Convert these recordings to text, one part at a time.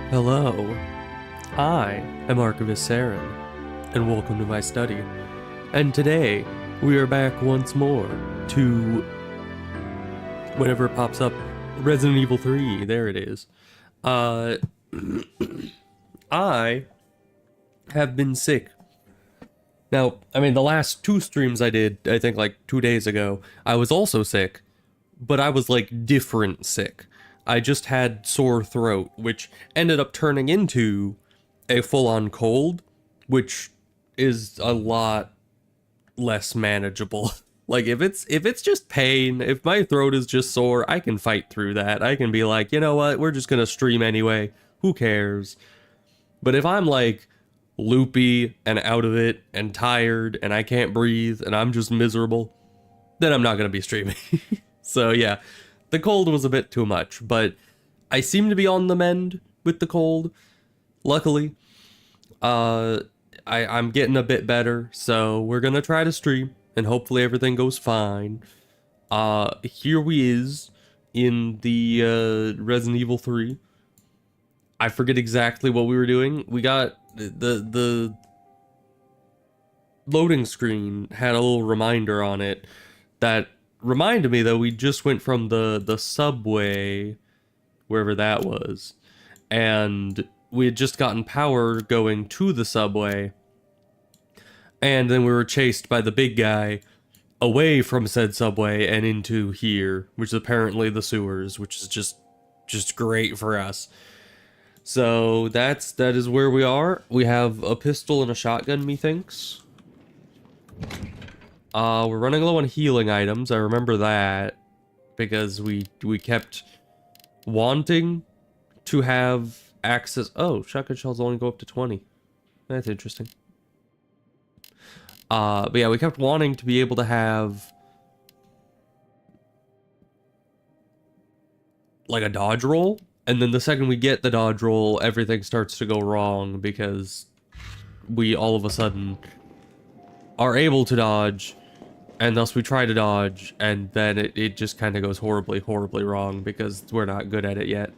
Hello, I am Archivist Saren, and welcome to my study. And today, we are back once more to whenever it pops up, Resident Evil 3, there it is. I have been sick. Now, I mean, the last two streams I did, I think like 2 days ago, I was also sick, but I was like different sick. I just had sore throat, which ended up turning into a full-on cold, which is a lot less manageable. Like, if it's just pain, if my throat is just sore, I can fight through that. I can be like, you know what, we're just gonna stream anyway, who cares? But if I'm like loopy and out of it and tired and I can't breathe and I'm just miserable, then I'm not gonna be streaming. So yeah, the cold was a bit too much, but I seem to be on the mend with the cold, luckily. I'm getting a bit better, so we're gonna try to stream, and hopefully everything goes fine. Here we is in the Resident Evil 3. I forget exactly what we were doing. We got the loading screen had a little reminder on it that reminded me that we just went from the subway, wherever that was, and we had just gotten power going to the subway, and then we were chased by the big guy away from said subway and into here, which is apparently the sewers, which is just great for us. So that is where we are. We have a pistol and a shotgun, methinks. We're running low on healing items. I remember that because we kept wanting to have access. Oh, shotgun shells only go up to 20. That's interesting. But yeah, we kept wanting to be able to have like a dodge roll, and then the second we get the dodge roll, everything starts to go wrong because we all of a sudden are able to dodge, and thus we try to dodge, and then it just kind of goes horribly, horribly wrong because we're not good at it yet.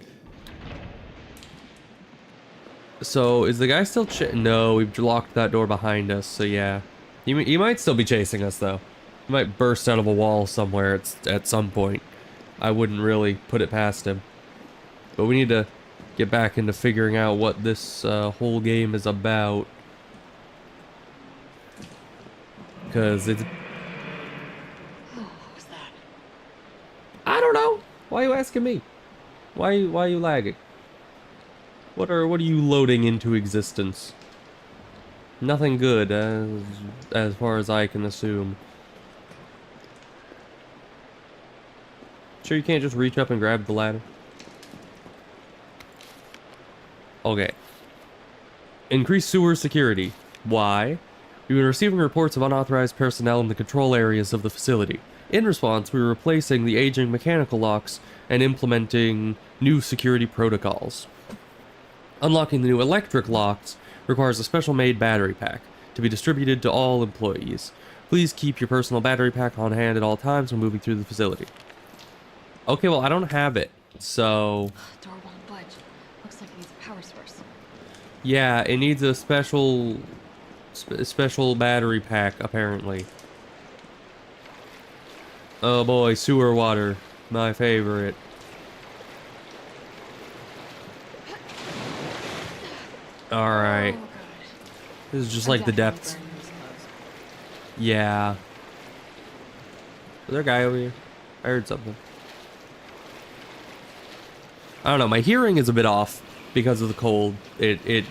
So, is the guy still No, we've locked that door behind us, so yeah. He might still be chasing us, though. He might burst out of a wall somewhere at some point. I wouldn't really put it past him. But we need to get back into figuring out what this whole game is about. Because it's... What was that? I don't know. Why are you asking me? Why are you lagging? What are you loading into existence? Nothing good, as far as I can assume. Sure you can't just reach up and grab the ladder? Okay. Increase sewer security. Why? We've been receiving reports of unauthorized personnel in the control areas of the facility. In response, we were replacing the aging mechanical locks and implementing new security protocols. Unlocking the new electric locks requires a special-made battery pack to be distributed to all employees. Please keep your personal battery pack on hand at all times when moving through the facility. Okay, well, I don't have it, so... Door won't budge. Looks like it needs a power source. Yeah, it needs a special battery pack, apparently. Oh boy, sewer water. My favorite. Alright. Oh, God. This is just like the depths. Yeah. Is there a guy over here? I heard something. I don't know, my hearing is a bit off because of the cold. It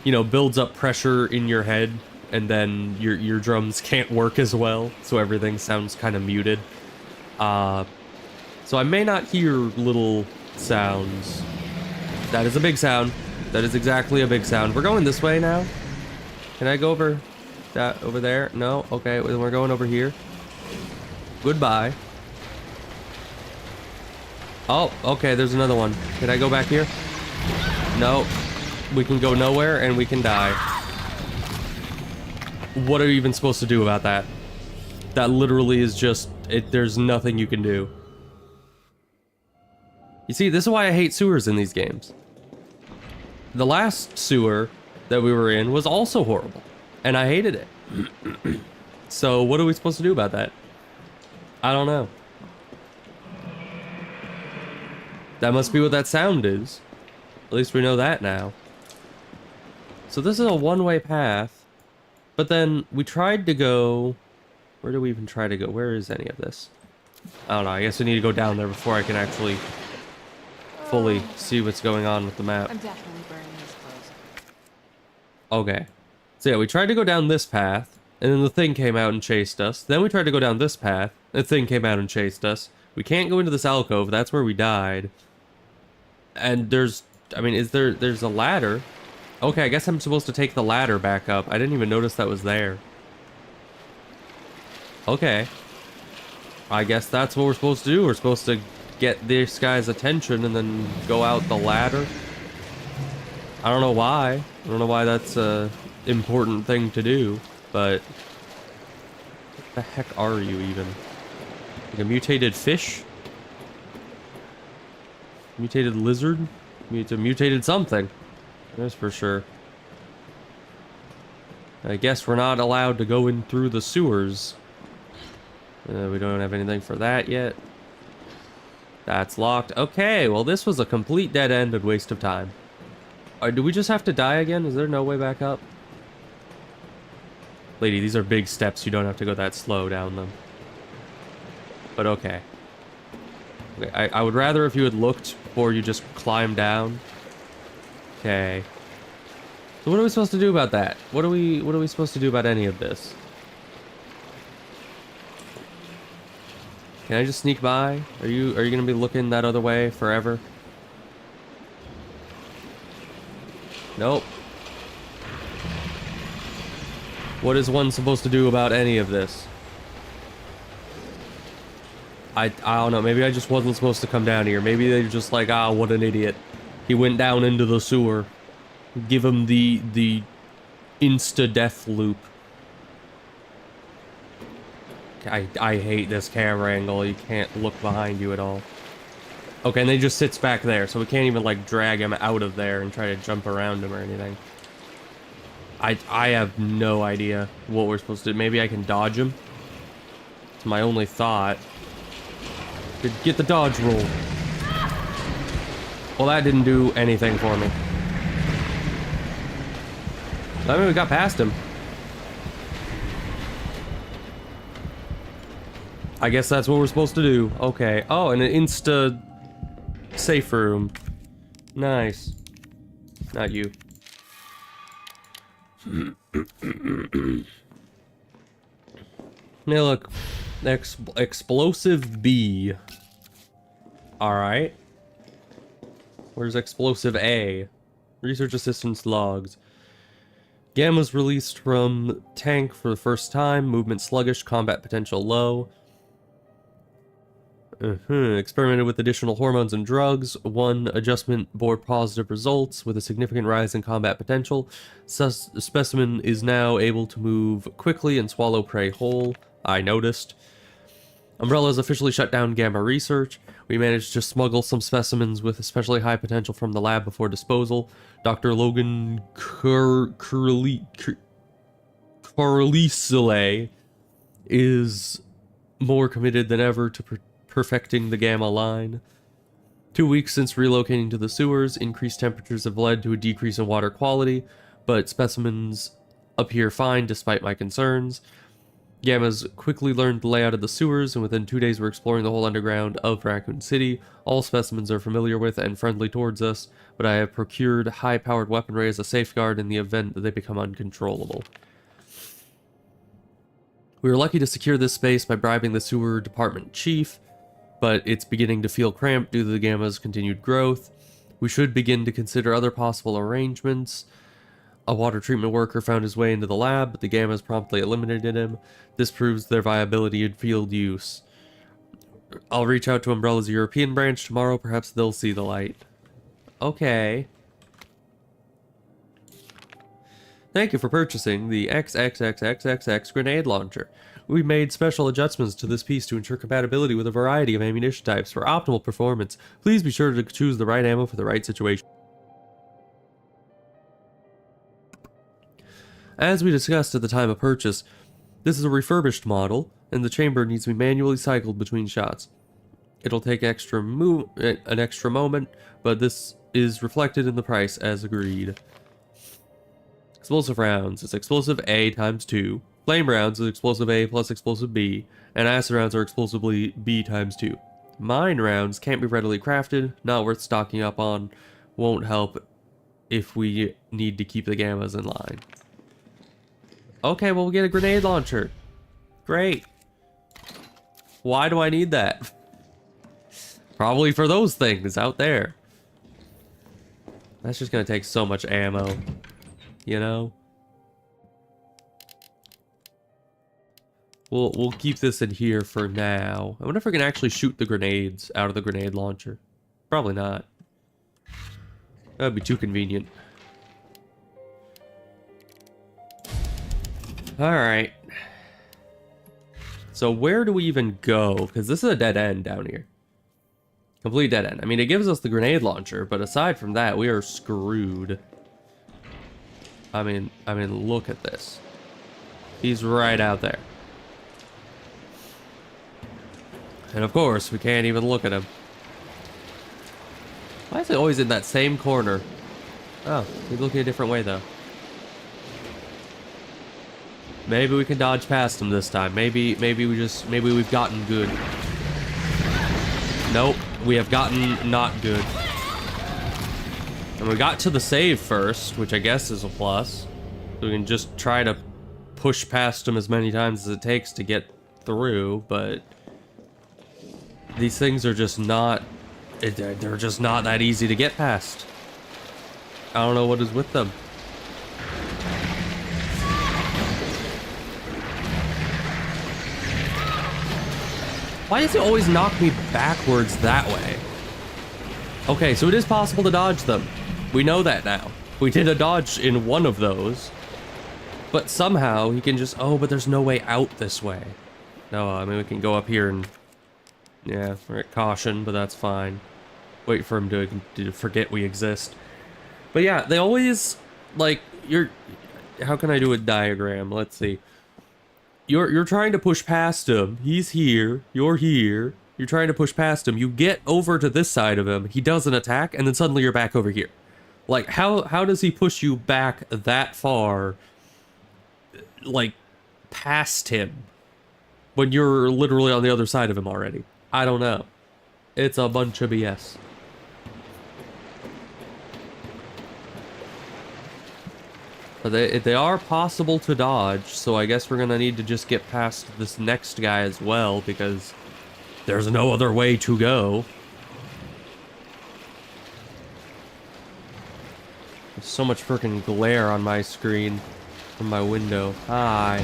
you know, builds up pressure in your head, and then your eardrums can't work as well, so everything sounds kind of muted. So I may not hear little sounds. That is a big sound. That is exactly a big sound. We're going this way now. Can I go over there? No? Okay, we're going over here. Goodbye. Oh, okay, there's another one. Can I go back here? No. We can go nowhere and we can die. What are you even supposed to do about that? That literally is just... there's nothing you can do. You see, this is why I hate sewers in these games. the last sewer that we were in was also horrible, and I hated it. So what are we supposed to do about that? I don't know. That must be what that sound is. At least we know that now. So this is a one-way path. But then we tried to go... Where do we even try to go? Where is any of this? I don't know. I guess we need to go down there before I can actually fully see what's going on with the map. I'm definitely burning these clothes. Okay. So yeah, we tried to go down this path, and then the thing came out and chased us. Then we tried to go down this path, the thing came out and chased us. We can't go into this alcove, that's where we died. And there's a ladder. Okay, I guess I'm supposed to take the ladder back up. I didn't even notice that was there. Okay. I guess that's what we're supposed to do. We're supposed to get this guy's attention and then go out the ladder. I don't know why. I don't know why that's a important thing to do, but what the heck are you even? Like a mutated fish? Mutated lizard? It's a mutated something. That's for sure. I guess we're not allowed to go in through the sewers. We don't have anything for that yet. That's locked. Okay, well this was a complete dead end and waste of time. Do we just have to die again? Is there no way back up? Lady, these are big steps. You don't have to go that slow down them. But okay. Okay, I would rather if you had looked before you just climbed down. Okay. So what are we supposed to do about that? What are we supposed to do about any of this? Can I just sneak by? Are you gonna be looking that other way forever? Nope. What is one supposed to do about any of this? I don't know. Maybe I just wasn't supposed to come down here. Maybe they're just like, ah, what an idiot. He went down into the sewer. Give him the insta-death loop. I hate this camera angle. You can't look behind you at all. Okay, and then he just sits back there, so we can't even, like, drag him out of there and try to jump around him or anything. I have no idea what we're supposed to do. Maybe I can dodge him? It's my only thought. Get the dodge roll. Well, that didn't do anything for me. I mean, we got past him. I guess that's what we're supposed to do. Okay. Oh, and an insta safe room. Nice. Not you. Now look. Explosive B. Alright. Where's explosive A? Research assistance logs. Gamma's released from tank for the first time. Movement sluggish. Combat potential low. Experimented with additional hormones and drugs. One adjustment bore positive results with a significant rise in combat potential. Specimen is now able to move quickly and swallow prey whole. I noticed. Umbrella's officially shut down Gamma research. We managed to smuggle some specimens with especially high potential from the lab before disposal. Dr. Logan Carlisle is more committed than ever to perfecting the Gamma line. 2 weeks since relocating to the sewers, increased temperatures have led to a decrease in water quality, but specimens appear fine despite my concerns. Gamma's quickly learned the layout of the sewers, and within 2 days we're exploring the whole underground of Raccoon City. All specimens are familiar with and friendly towards us, but I have procured high-powered weaponry as a safeguard in the event that they become uncontrollable. We were lucky to secure this space by bribing the sewer department chief, but it's beginning to feel cramped due to the Gamma's continued growth. We should begin to consider other possible arrangements. A water treatment worker found his way into the lab, but the Gammas promptly eliminated him. This proves their viability in field use. I'll reach out to Umbrella's European branch tomorrow. Perhaps they'll see the light. Okay. Thank you for purchasing the XXXXXX grenade launcher. We made special adjustments to this piece to ensure compatibility with a variety of ammunition types for optimal performance. Please be sure to choose the right ammo for the right situation. As we discussed at the time of purchase, this is a refurbished model, and the chamber needs to be manually cycled between shots. It'll take an extra moment, but this is reflected in the price as agreed. Explosive rounds. It's explosive A times 2. Flame rounds is explosive A plus explosive B, and acid rounds are explosively B times 2. Mine rounds can't be readily crafted, not worth stocking up on, won't help if we need to keep the gammas in line. Okay, well, we'll get a grenade launcher. Great. Why do I need that? Probably for those things out there. That's just gonna take so much ammo, you know? We'll keep this in here for now. I wonder if we can actually shoot the grenades out of the grenade launcher. Probably not. That would be too convenient. Alright. So where do we even go? Because this is a dead end down here. Complete dead end. I mean, it gives us the grenade launcher, but aside from that, we are screwed. I mean, look at this. He's right out there. And of course, we can't even look at him. Why is he always in that same corner? Oh, he's looking a different way though. Maybe we can dodge past him this time. Maybe we've gotten good. Nope, we have gotten not good. And we got to the save first, which I guess is a plus. So we can just try to push past him as many times as it takes to get through, but these things are just not, they're just not that easy to get past. I don't know what is with them. Why does it always knock me backwards that way? Okay, so it is possible to dodge them. We know that now. We did a dodge in one of those. But somehow he can just... Oh, but there's no way out this way. No, I mean, we can go up here and... Yeah, we're at caution, but that's fine. Wait for him to forget we exist. But yeah, they always... Like, you're... How can I do a diagram? Let's see. You're trying to push past him. He's here. You're here. You're trying to push past him. You get over to this side of him. He does an attack, and then suddenly you're back over here. Like, how does he push you back that far, like, past him, when you're literally on the other side of him already? I don't know. It's a bunch of BS. But they are possible to dodge, so I guess we're gonna need to just get past this next guy as well, because there's no other way to go. There's so much freaking glare on my screen from my window. Hi.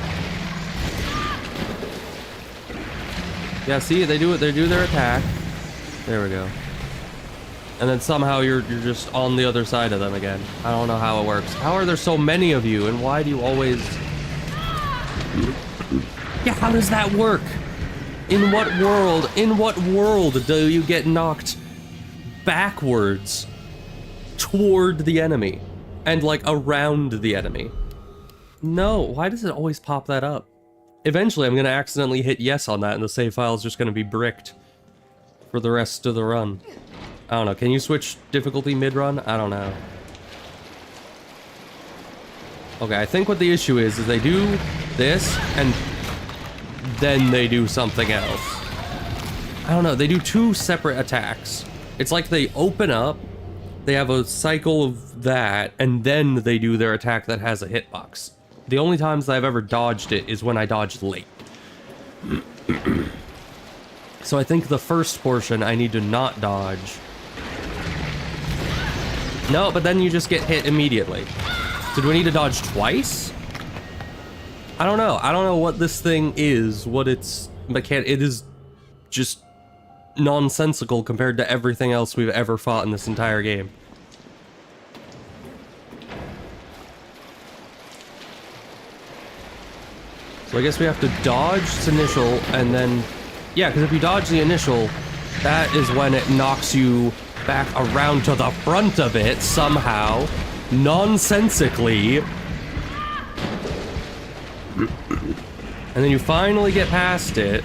Yeah, see, they do their attack. There we go. And then somehow you're just on the other side of them again. I don't know how it works. How are there so many of you, and why do you always... Yeah, how does that work? In what world do you get knocked backwards toward the enemy and like around the enemy? No, why does it always pop that up? Eventually I'm gonna accidentally hit yes on that and the save file is just gonna be bricked for the rest of the run. I don't know, can you switch difficulty mid-run? I don't know. Okay, I think what the issue is they do this and then they do something else. I don't know, they do two separate attacks. It's like they open up, they have a cycle of that, and then they do their attack that has a hitbox. The only times that I've ever dodged it is when I dodged late. So I think the first portion I need to not dodge. No, but then you just get hit immediately. So do I need to dodge twice? I don't know. I don't know what this thing is, what its mechanic. It is just nonsensical compared to everything else we've ever fought in this entire game. So I guess we have to dodge its initial and then... Yeah, because if you dodge the initial, that is when it knocks you back around to the front of it somehow, nonsensically. And then you finally get past it.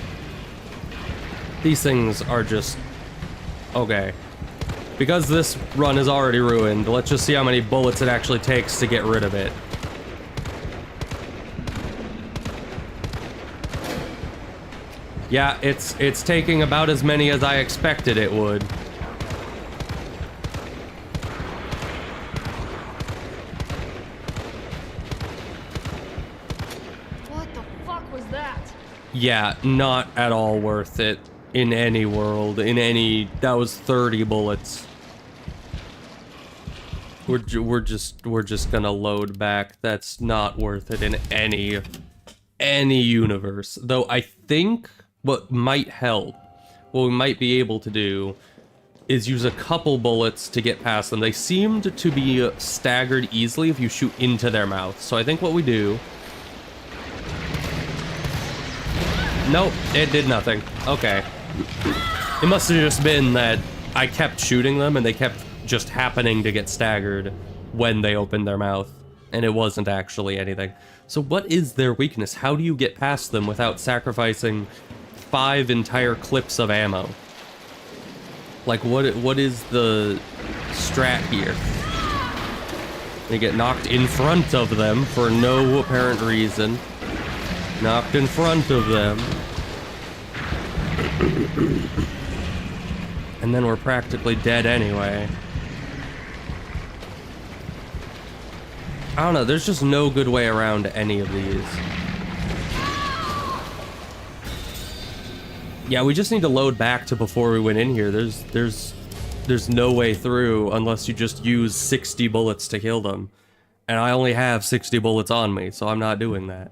These things are just... Okay. Because this run is already ruined, let's just see how many bullets it actually takes to get rid of it. Yeah, it's taking about as many as I expected it would. What the fuck was that? Yeah, not at all worth it in any world, in any... That was 30 bullets. We're just gonna load back. That's not worth it in any universe. Though I think what might help, what we might be able to do, is use a couple bullets to get past them. They seemed to be staggered easily if you shoot into their mouth. So I think what we do... Nope, it did nothing. Okay. It must have just been that I kept shooting them and they kept just happening to get staggered when they opened their mouth. And it wasn't actually anything. So what is their weakness? How do you get past them without sacrificing 5 entire clips of ammo? Like, what is the strat here? They get knocked in front of them for no apparent reason. Knocked in front of them. And then we're practically dead anyway. I don't know, there's just no good way around any of these. Yeah, we just need to load back to before we went in here. There's no way through unless you just use 60 bullets to kill them. And I only have 60 bullets on me, so I'm not doing that.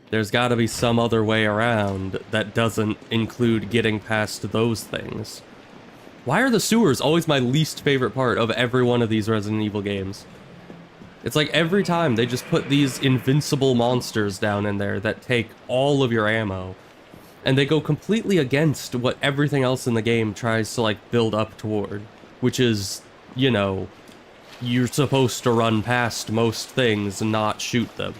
There's gotta be some other way around that doesn't include getting past those things. Why are the sewers always my least favorite part of every one of these Resident Evil games? It's like every time they just put these invincible monsters down in there that take all of your ammo. And they go completely against what everything else in the game tries to, like, build up toward. Which is, you know, you're supposed to run past most things and not shoot them.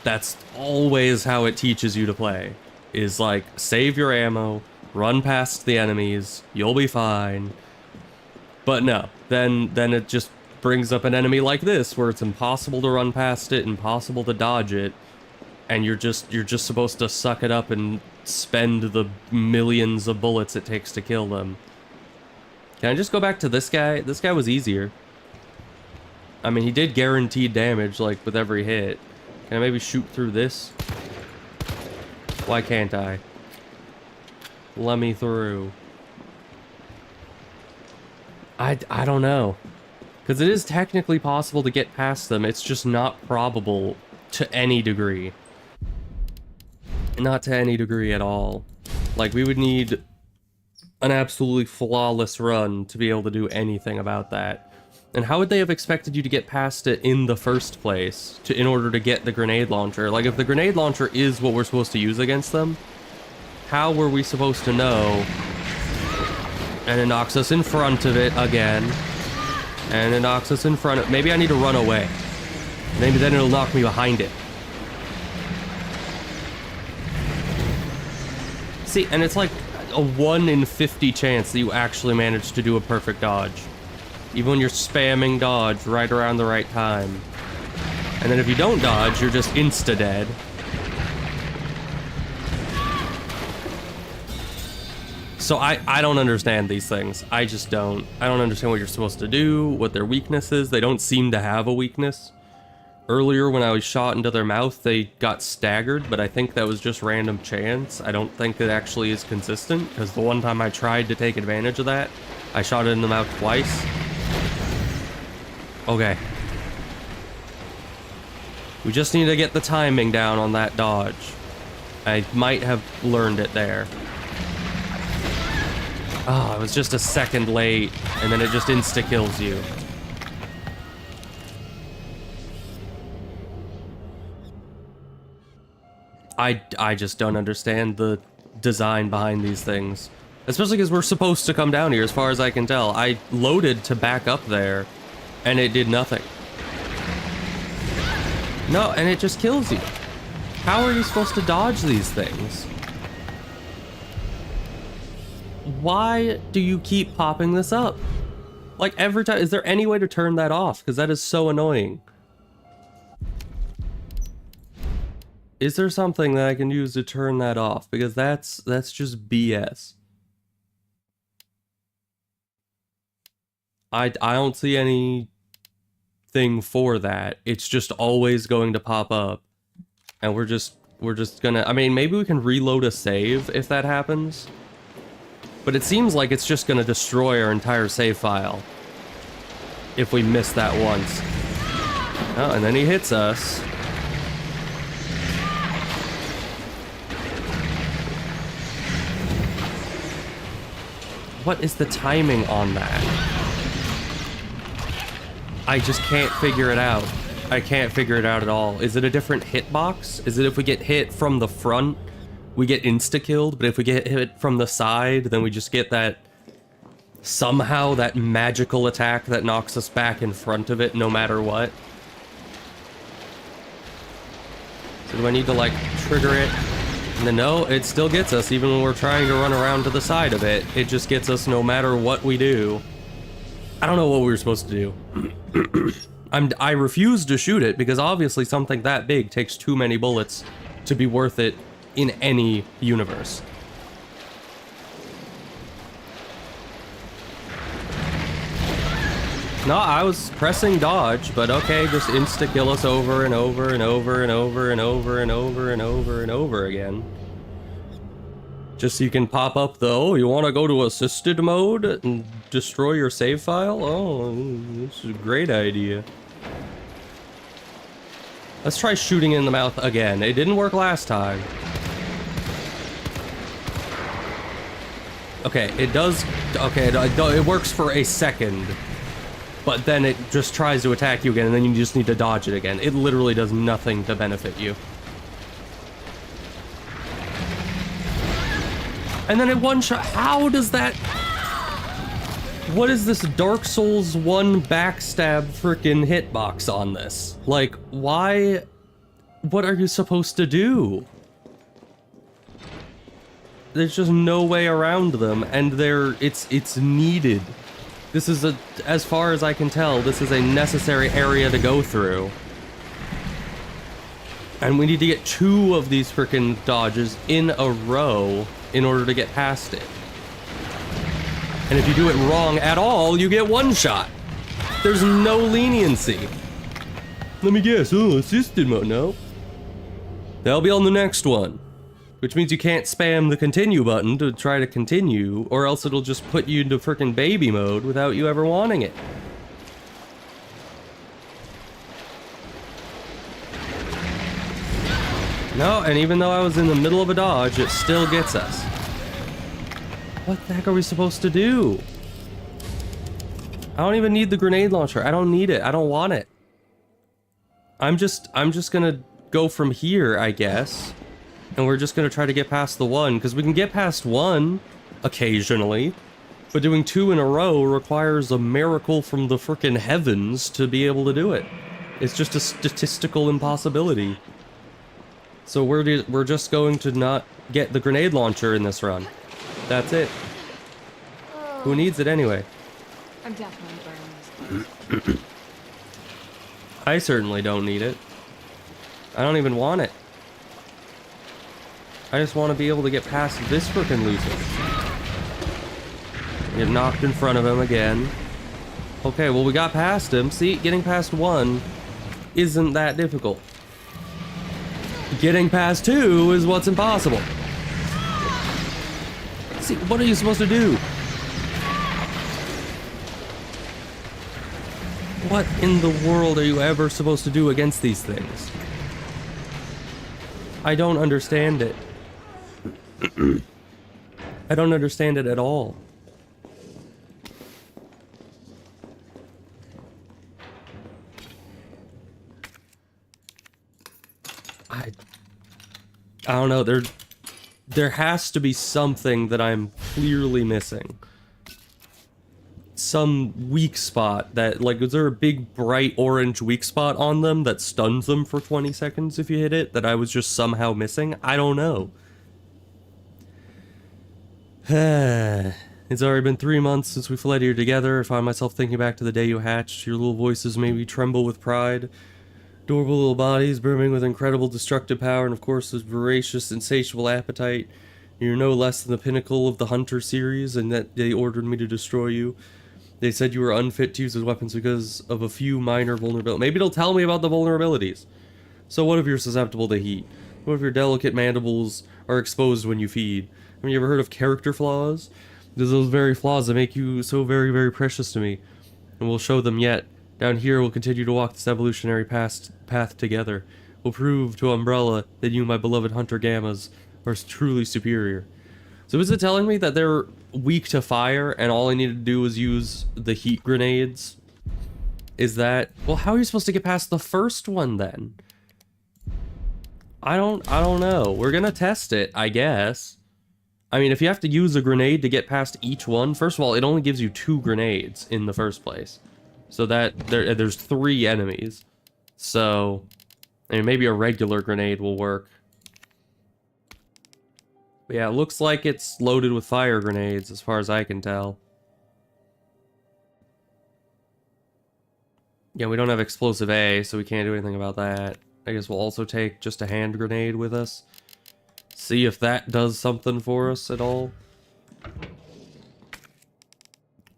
That's always how it teaches you to play. Is like, save your ammo, run past the enemies, you'll be fine. But no, then it just brings up an enemy like this, where it's impossible to run past it, impossible to dodge it, and you're just supposed to suck it up and spend the millions of bullets it takes to kill them. Can I just go back to this guy? This guy was easier. I mean, he did guaranteed damage, like, with every hit. Can I maybe shoot through this? Why can't I? Let me through. I don't know. Because it is technically possible to get past them, it's just not probable to any degree. Not to any degree at all. Like, we would need an absolutely flawless run to be able to do anything about that. And how would they have expected you to get past it in the first place in order to get the grenade launcher? Like, if the grenade launcher is what we're supposed to use against them, how were we supposed to know? And it knocks us in front of it again. And it knocks us in front of... Maybe I need to run away. Maybe then it'll knock me behind it. See, and it's like a 1 in 50 chance that you actually manage to do a perfect dodge. Even when you're spamming dodge right around the right time. And then if you don't dodge, you're just insta-dead. So I don't understand these things. I just don't. I don't understand what you're supposed to do, what their weakness is. They don't seem to have a weakness. Earlier, when I was shot into their mouth, they got staggered, but I think that was just random chance. I don't think it actually is consistent, because the one time I tried to take advantage of that, I shot it in the mouth twice. Okay. We just need to get the timing down on that dodge. I might have learned it there. Oh, it was just a second late, and then it just insta-kills you. I just don't understand the design behind these things. Especially because we're supposed to come down here, as far as I can tell. I loaded to back up there, and it did nothing. No, and it just kills you. How are you supposed to dodge these things? Why do you keep popping this up? Like every time, is there any way to turn that off? Because that is so annoying. Is there something that I can use to turn that off? Because that's just BS. I don't see anything for that. It's just always going to pop up. And we're just gonna, I mean, maybe we can reload a save if that happens. But it seems like it's just gonna destroy our entire save file if we miss that once. Oh, and then he hits us. What is the timing on that? I just can't figure it out. I can't figure it out at all. Is it a different hitbox? Is it if we get hit from the front, we get insta-killed, but if we get hit from the side, then we just get that, somehow, that magical attack that knocks us back in front of it no matter what? So do I need to, like, trigger it? And then, no, it still gets us even when we're trying to run around to the side of it. It just gets us no matter what we do. I don't know what we were supposed to do. I refuse to shoot it because obviously something that big takes too many bullets to be worth it in any universe. No, I was pressing dodge, but okay, just insta-kill us over and over and over and over and over and over and over and over again. Just so you can pop up the, oh, you want to go to assisted mode and destroy your save file? Oh, this is a great idea. Let's try shooting in the mouth again. It didn't work last time. Okay, it does, okay, it works for a second. But then it just tries to attack you again, and then you just need to dodge it again. It literally does nothing to benefit you. And then it one-shot. How does that... What is this Dark Souls 1 backstab freaking hitbox on this? Like, why... What are you supposed to do? There's just no way around them, and it's needed. This is as far as I can tell, this is a necessary area to go through. And we need to get 2 of these freaking dodges in a row in order to get past it. And if you do it wrong at all, you get 1 shot. There's no leniency. Let me guess, oh, assisted mode, no. That'll be on the next one. Which means you can't spam the continue button to try to continue, or else it'll just put you into frickin' baby mode without you ever wanting it. No, and even though I was in the middle of a dodge, it still gets us. What the heck are we supposed to do? I don't even need the grenade launcher. I don't need it. I don't want it. I'm just gonna go from here, I guess. And we're just gonna try to get past the 1, because we can get past 1 occasionally, but doing 2 in a row requires a miracle from the frickin' heavens to be able to do it. It's just a statistical impossibility. So we're just going to not get the grenade launcher in this run. That's it. Who needs it anyway? I'm definitely burning this place. I certainly don't need it. I don't even want it. I just want to be able to get past this frickin' loser. Get knocked in front of him again. Okay, well we got past him. See, getting past 1 isn't that difficult. Getting past 2 is what's impossible. See, what are you supposed to do? What in the world are you ever supposed to do against these things? I don't understand it. I don't understand it at all. I don't know, there has to be something that I'm clearly missing. some weak spot that, like, is there a big bright orange weak spot on them that stuns them for 20 seconds if you hit it that I was just somehow missing? I don't know. It's already been 3 months since we fled here together. I find myself thinking back to the day you hatched. Your little voices made me tremble with pride. Adorable little bodies brimming with incredible destructive power, and of course this voracious, insatiable appetite. You're no less than the pinnacle of the Hunter series, and that they ordered me to destroy you. They said you were unfit to use as weapons because of a few minor vulnerabilities. Maybe they'll tell me about the vulnerabilities. So what if you're susceptible to heat? What if your delicate mandibles are exposed when you feed? I mean, you ever heard of character flaws? There's those very flaws that make you so very, very precious to me. And we'll show them yet. Down here, we'll continue to walk this evolutionary path together. We'll prove to Umbrella that you, my beloved Hunter Gammas, are truly superior. So is it telling me that they're weak to fire, and all I need to do is use the heat grenades? Is that... Well, how are you supposed to get past the first one, then? I don't know. We're gonna test it, I guess. I mean, if you have to use a grenade to get past each one, first of all, it only gives you 2 grenades in the first place. So that there's 3 enemies. So, I mean, maybe a regular grenade will work. But yeah, it looks like it's loaded with fire grenades, as far as I can tell. Yeah, we don't have explosive A, so we can't do anything about that. I guess we'll also take just a hand grenade with us. See if that does something for us at all.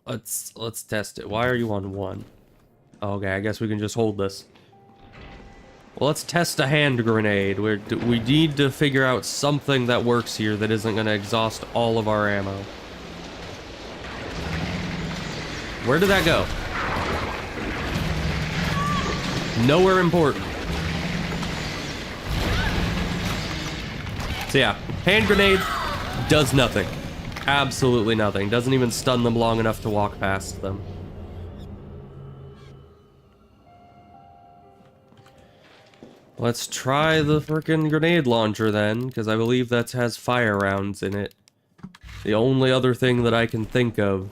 Let's test it. Why are you on 1? Okay, I guess we can just hold this. Well, let's test a hand grenade. We need to figure out something that works here that isn't going to exhaust all of our ammo. Where did that go? Nowhere important. So yeah, hand grenade does nothing. Absolutely nothing. Doesn't even stun them long enough to walk past them. Let's try the frickin' grenade launcher then, because I believe that has fire rounds in it. The only other thing that I can think of.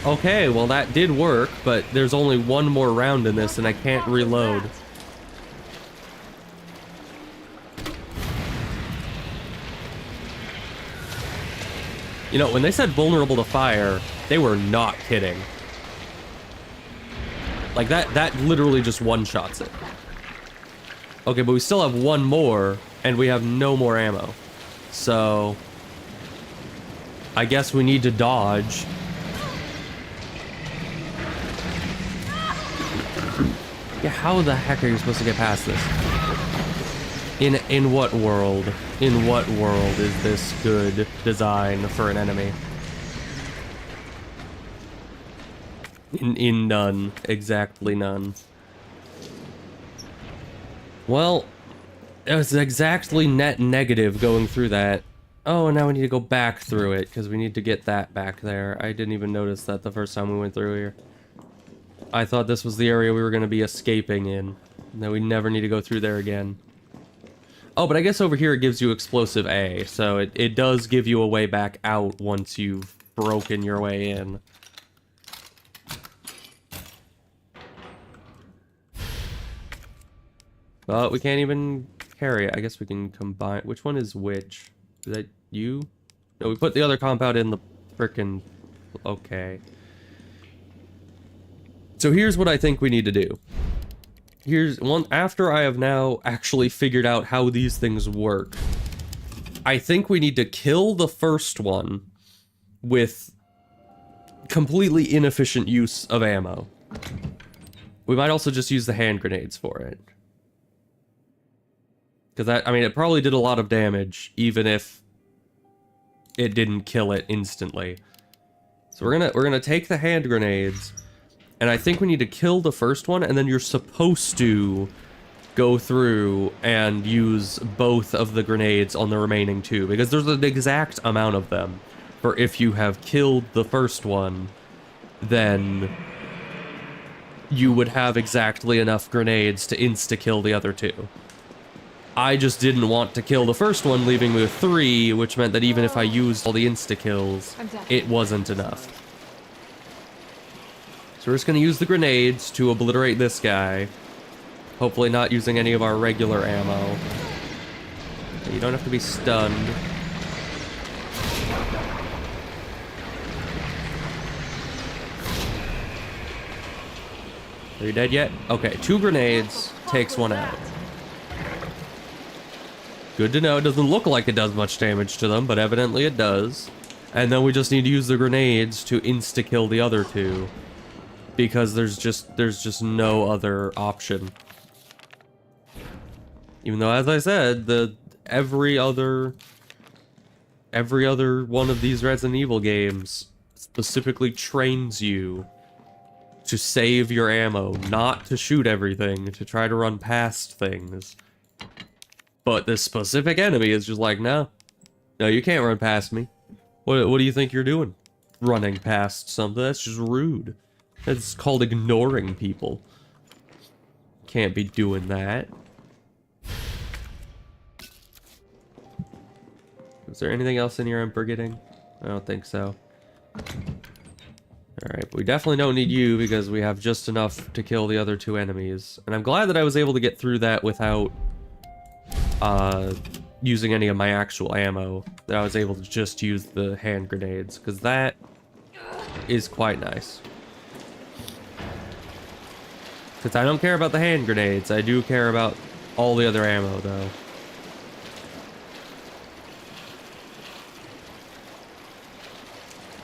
Okay, well that did work, but there's only 1 more round in this and I can't reload. You know, when they said vulnerable to fire, they were not kidding. Like that literally just one-shots it. Okay, but we still have 1 more and we have no more ammo. So I guess we need to dodge. Yeah, how the heck are you supposed to get past this? In what world? In what world is this good design for an enemy? In none. Exactly none. Well, it was exactly net negative going through that. Oh, and now we need to go back through it, because we need to get that back there. I didn't even notice that the first time we went through here. I thought this was the area we were going to be escaping in. And that we never need to go through there again. Oh, but I guess over here it gives you explosive A. So it does give you a way back out once you've broken your way in. But we can't even carry it. I guess we can combine. Which one is which? Is that you? No, we put the other compound in the frickin'... Okay. So here's what I think we need to do. Here's one, after I have now actually figured out how these things work, I think we need to kill the first one with completely inefficient use of ammo. We might also just use the hand grenades for it. Because that, I mean, it probably did a lot of damage, even if it didn't kill it instantly. So we're gonna take the hand grenades. And I think we need to kill the first one, and then you're supposed to go through and use both of the grenades on the remaining 2, because there's an exact amount of them. For if you have killed the first one, then you would have exactly enough grenades to insta-kill the other two. I just didn't want to kill the first one, leaving me with 3, which meant that even if I used all the insta-kills, it wasn't enough. So we're just going to use the grenades to obliterate this guy. Hopefully not using any of our regular ammo. You don't have to be stunned. Are you dead yet? Okay, 2 grenades, takes 1 out. Good to know. It doesn't look like it does much damage to them, but evidently it does. And then we just need to use the grenades to insta-kill the other 2. Because there's just no other option. Even though, as I said, every other one of these Resident Evil games specifically trains you to save your ammo, not to shoot everything, to try to run past things. But this specific enemy is just like, no, you can't run past me. What do you think you're doing? Running past something? That's just rude. That's called ignoring people. Can't be doing that. Is there anything else in here I'm forgetting? I don't think so. Alright, but we definitely don't need you because we have just enough to kill the other 2 enemies. And I'm glad that I was able to get through that without using any of my actual ammo. That I was able to just use the hand grenades, because that is quite nice. Because I don't care about the hand grenades, I do care about all the other ammo though.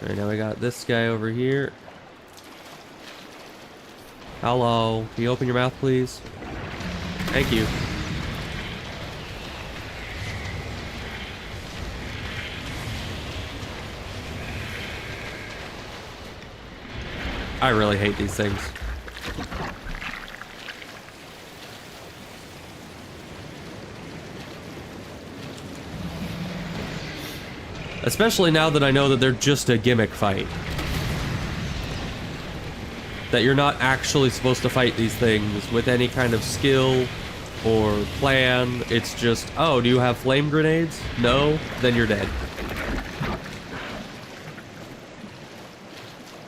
Alright, now we got this guy over here. Hello, can you open your mouth, please? Thank you. I really hate these things. Especially now that I know that they're just a gimmick fight. That you're not actually supposed to fight these things with any kind of skill or plan. It's just, oh, do you have flame grenades? No? Then you're dead.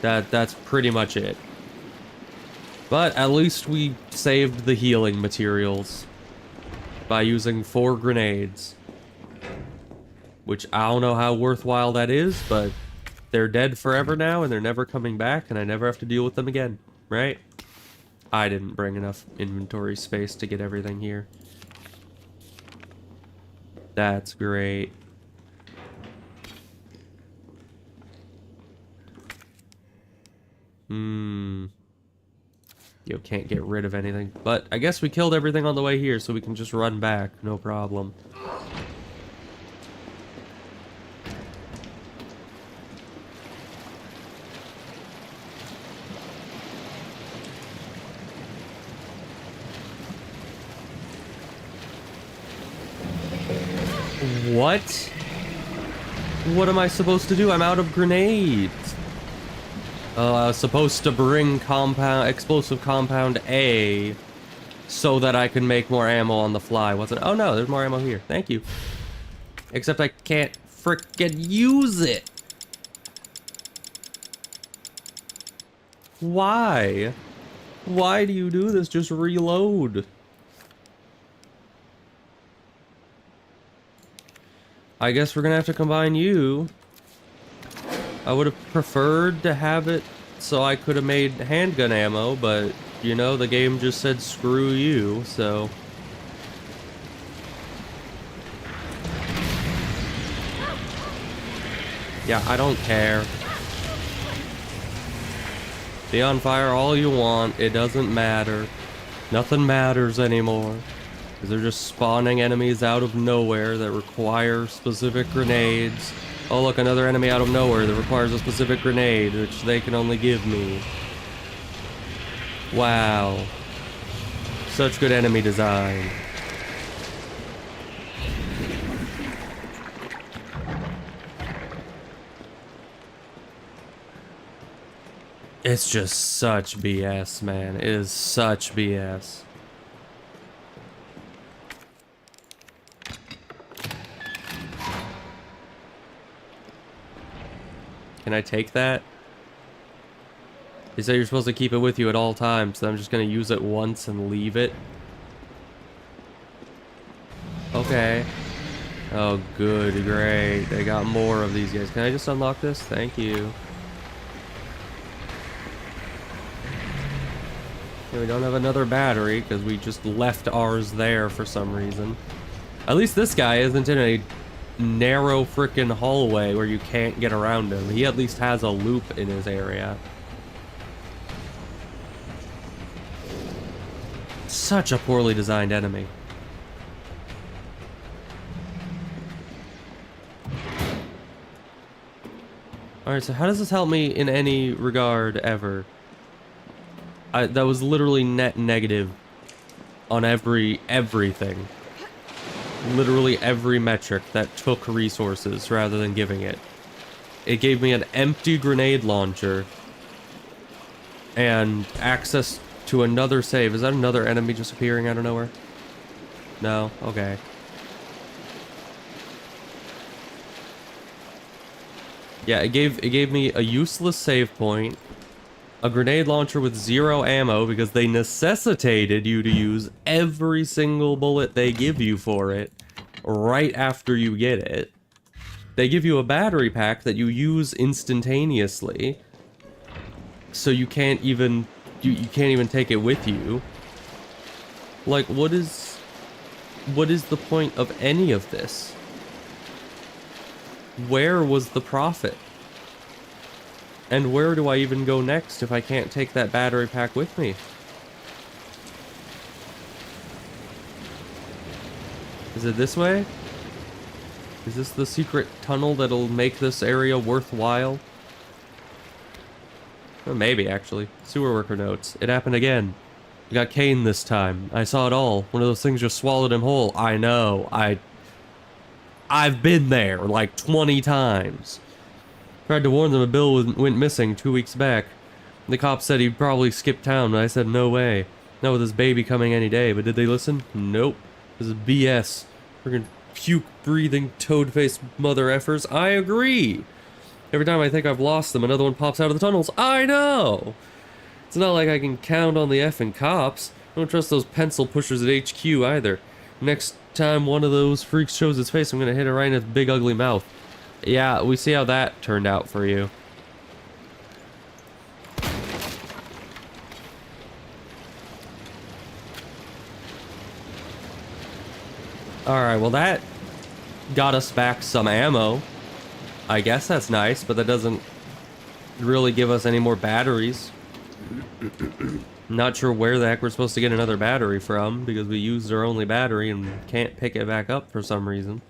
That's pretty much it. But at least we saved the healing materials by using 4 grenades. Which I don't know how worthwhile that is, but they're dead forever now and they're never coming back and I never have to deal with them again, right? I didn't bring enough inventory space to get everything here. That's great. You can't get rid of anything. But I guess we killed everything on the way here, so we can just run back. No problem. What? What am I supposed to do? I'm out of grenades. I was supposed to bring explosive compound A so that I can make more ammo on the fly, wasn't it? Oh no, there's more ammo here. Thank you. Except I can't frickin' use it. Why? Why do you do this? Just reload. I guess we're gonna have to combine you. I would have preferred to have it so I could have made handgun ammo, but, you know, the game just said screw you, so... Yeah, I don't care. Be on fire all you want, it doesn't matter. Nothing matters anymore. Because they're just spawning enemies out of nowhere that require specific grenades. Oh look, another enemy out of nowhere that requires a specific grenade, which they can only give me. Wow. Such good enemy design. It's just such BS, man. It is such BS. Can I take that? They say you're supposed to keep it with you at all times, so I'm just gonna use it once and leave it. Okay. Oh, good, great. They got more of these guys. Can I just unlock this? Thank you. Okay, we don't have another battery because we just left ours there for some reason. At least this guy isn't in a narrow frickin' hallway where you can't get around him. He at least has a loop in his area. Such a poorly designed enemy. Alright, so how does this help me in any regard ever? That was literally net negative on everything. Literally every metric that took resources rather than giving it. It gave me an empty grenade launcher and access to another save. Is that another enemy just appearing out of nowhere? No? Okay. Yeah, it gave me a useless save point, a grenade launcher with 0 ammo because they necessitated you to use every single bullet they give you for it right after you get it. They give you a battery pack that you use instantaneously, so you can't even take it with you. Like, what is the point of any of this? Where was the profit? And where do I even go next if I can't take that battery pack with me? Is it this way? Is this the secret tunnel that'll make this area worthwhile? Or maybe, actually. Sewer worker notes. It happened again. I got Kane this time. I saw it all. One of those things just swallowed him whole. I know. I've been there like 20 times. Tried to warn them a bill went missing 2 weeks back. The cops said he'd probably skip town, but I said no way. Not with his baby coming any day, but did they listen? Nope. This is BS. Friggin' puke-breathing, toad-faced mother effers. I agree. Every time I think I've lost them, another one pops out of the tunnels. I know! It's not like I can count on the effing cops. I don't trust those pencil pushers at HQ either. Next time one of those freaks shows his face, I'm gonna hit it right in his big ugly mouth. Yeah, we see how that turned out for you. Alright, well that got us back some ammo. I guess that's nice, but that doesn't really give us any more batteries. Not sure where the heck we're supposed to get another battery from, because we used our only battery and can't pick it back up for some reason.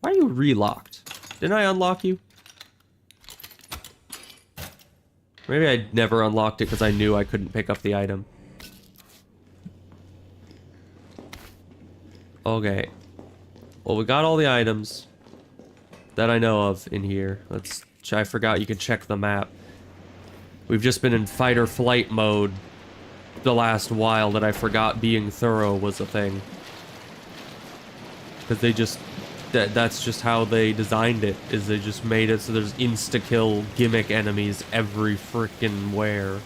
Why are you relocked? Didn't I unlock you? Maybe I never unlocked it because I knew I couldn't pick up the item. Okay. Well, we got all the items that I know of in here. I forgot you could check the map. We've just been in fight or flight mode the last while that I forgot being thorough was a thing. Because they just... That's just how they designed it, is they just made it so there's insta-kill gimmick enemies every frickin' where.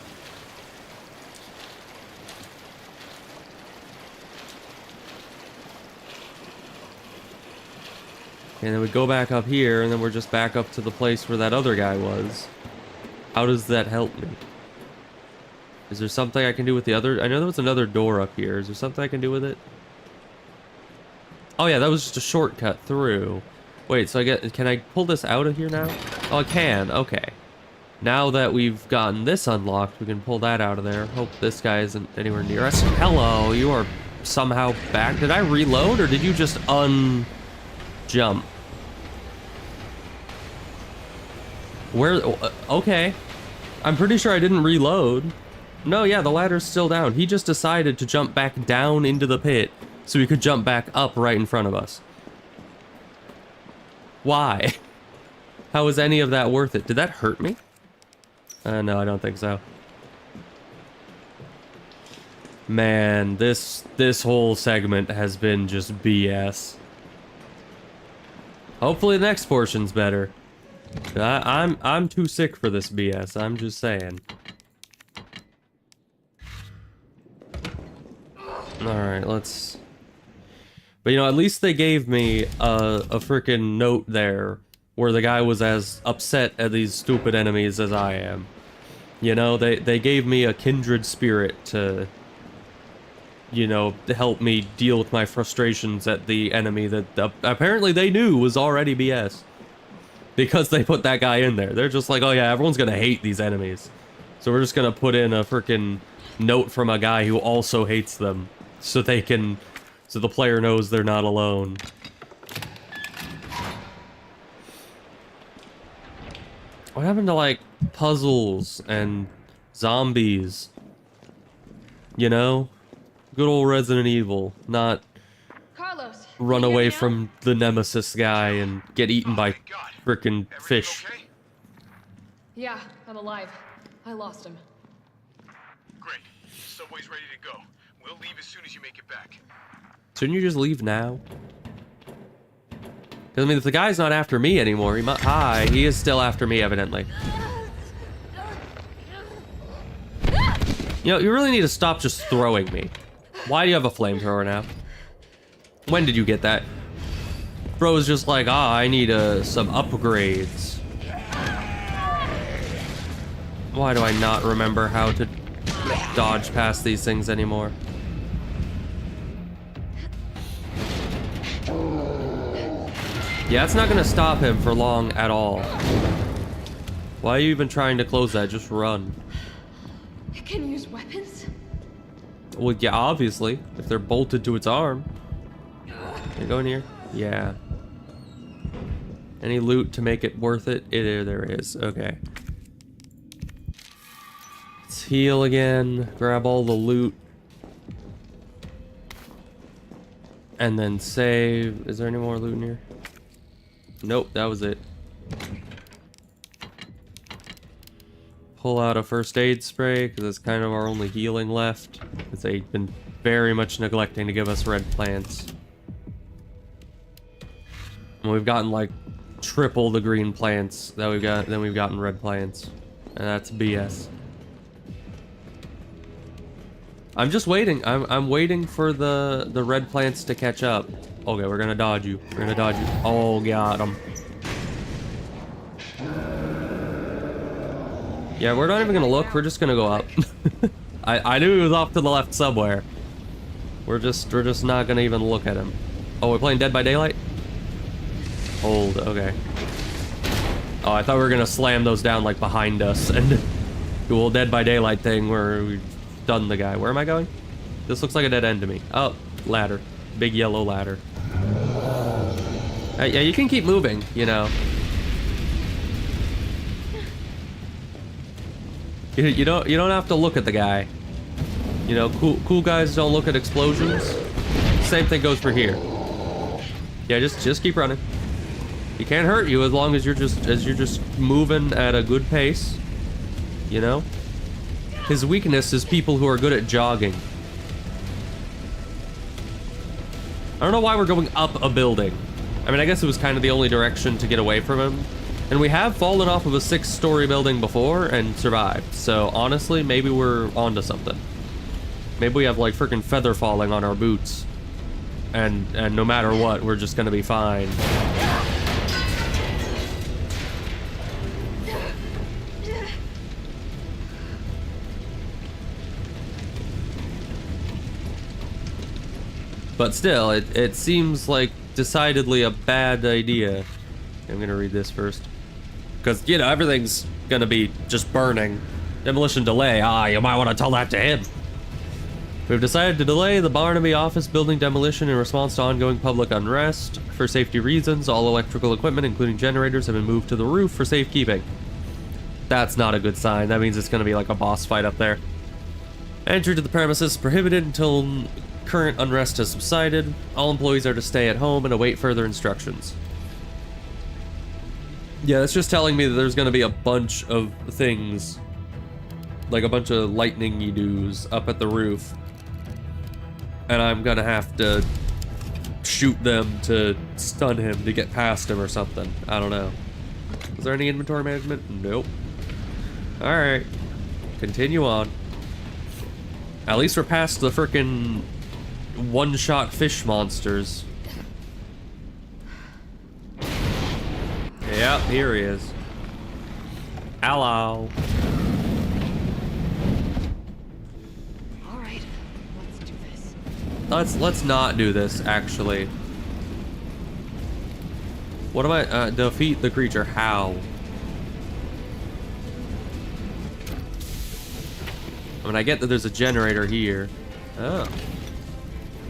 And then we go back up here, and then we're just back up to the place where that other guy was. How does that help me? Is there something I can do with the other... I know there was another door up here. Is there something I can do with it? Oh yeah, that was just a shortcut through. Wait, so can I pull this out of here now? Oh, I can. Okay. Now that we've gotten this unlocked, we can pull that out of there. Hope this guy isn't anywhere near us. Hello, you are somehow back. Did I reload, or did you just jump? Where? Okay. I'm pretty sure I didn't reload. No, yeah, the ladder's still down. He just decided to jump back down into the pit so he could jump back up right in front of us. Why? How is any of that worth it? Did that hurt me? No, I don't think so. Man, this whole segment has been just BS. Hopefully the next portion's better. I'm too sick for this BS, I'm just saying. Alright, let's... But you know, at least they gave me a freaking note there where the guy was as upset at these stupid enemies as I am. You know, they gave me a kindred spirit to, you know, to help me deal with my frustrations at the enemy that apparently they knew was already BS. Because they put that guy in there. They're just like, oh yeah, everyone's gonna hate these enemies. So we're just gonna put in a freaking note from a guy who also hates them. So they can... So the player knows they're not alone. What happened to, like, puzzles and zombies? You know? Good old Resident Evil. Not Carlos, run can you hear away me now? from the nemesis guy and get eaten by frickin' fish. Okay? Yeah, I'm alive. I lost him. Great. Subway's ready to go. We'll leave as soon as you make it back. Shouldn't you just leave now? Because, I mean, if the guy's not after me anymore, he might... Hi, he is still after me, evidently. You know, you really need to stop just throwing me. Why do you have a flamethrower now? When did you get that? Bro's just like, I need some upgrades. Why do I not remember how to dodge past these things anymore? Yeah, it's not gonna stop him for long at all. Why are you even trying to close that? Just run. It can use weapons? Well, yeah, obviously. If they're bolted to its arm. Can I go in here? Yeah. Any loot to make it worth it? There is. Okay. Let's heal again. Grab all the loot. And then save. Is there any more loot in here? Nope, that was it. Pull out a first aid spray, because it's kind of our only healing left. Because they've been very much neglecting to give us red plants. And we've gotten like triple the green plants that we've got, then we've gotten red plants. And that's BS. I'm just waiting. I'm waiting for the red plants to catch up. Okay, we're gonna dodge you. We're gonna dodge you. Oh, got him. Yeah, we're not even gonna look. We're just gonna go up. I knew he was off to the left somewhere. We're just not gonna even look at him. Oh, we're playing Dead by Daylight? Hold, okay. Oh, I thought we were gonna slam those down like behind us and do a little Dead by Daylight thing where we stun the guy. Where am I going? This looks like a dead end to me. Oh, ladder. Big yellow ladder. Yeah, you can keep moving, you know. You don't have to look at the guy. You know, cool guys don't look at explosions. Same thing goes for here. Yeah, just keep running. He can't hurt you as long as you're just moving at a good pace. You know? His weakness is people who are good at jogging. I don't know why we're going up a building. I mean, I guess it was kind of the only direction to get away from him. And we have fallen off of a 6-story building before and survived. So honestly, maybe we're onto something. Maybe we have like freaking feather falling on our boots. And no matter what, we're just gonna be fine. But still, it seems like decidedly a bad idea. I'm gonna read this first. Because, you know, everything's gonna be just burning. Demolition delay. You might want to tell that to him. We've decided to delay the Barnaby office building demolition in response to ongoing public unrest. For safety reasons, all electrical equipment, including generators, have been moved to the roof for safekeeping. That's not a good sign. That means it's gonna be like a boss fight up there. Entry to the premises is prohibited until current unrest has subsided. All employees are to stay at home and await further instructions. Yeah, that's just telling me that there's going to be a bunch of things like a bunch of lightning-y doos up at the roof. And I'm gonna have to shoot them to stun him to get past him or something. I don't know. Is there any inventory management? Nope. Alright. Continue on. At least we're past the frickin' one-shot fish monsters. Yep, here he is. Hello. All right, let's do this. Let's not do this, actually. What am I? Defeat the creature. How? I mean, I get that there's a generator here. Oh.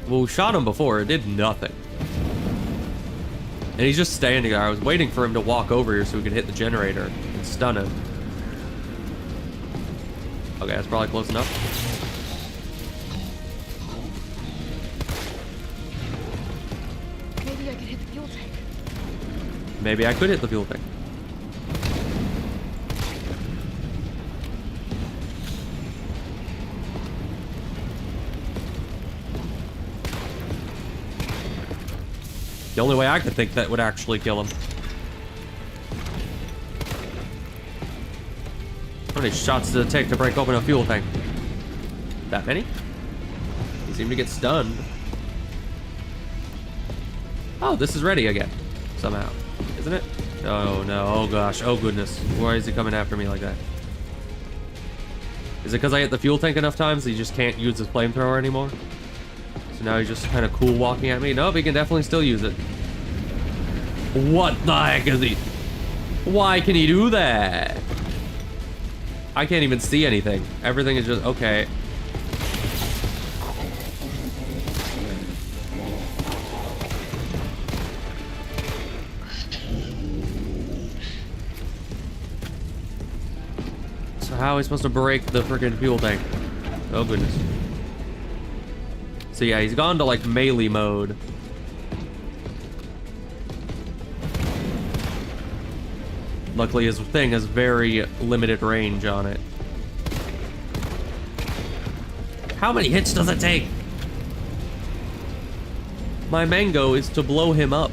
Well, we shot him before. It did nothing. And he's just standing there. I was waiting for him to walk over here so we could hit the generator and stun him. Okay, that's probably close enough. Maybe I could hit the fuel tank. Maybe I could hit the fuel tank. The only way I could think that would actually kill him. How many shots does it take to break open a fuel tank? That many? He seemed to get stunned. Oh, this is ready again. Somehow. Isn't it? Oh no, oh gosh, oh goodness. Why is he coming after me like that? Is it because I hit the fuel tank enough times that he just can't use his flamethrower anymore? So now he's just kind of cool walking at me. Nope, he can definitely still use it. What the heck is he? Why can he do that? I can't even see anything. Everything is just, okay. So how are we supposed to break the freaking fuel tank? Oh goodness. So yeah, he's gone to like melee mode. Luckily his thing has very limited range on it. How many hits does it take? My mango is to blow him up.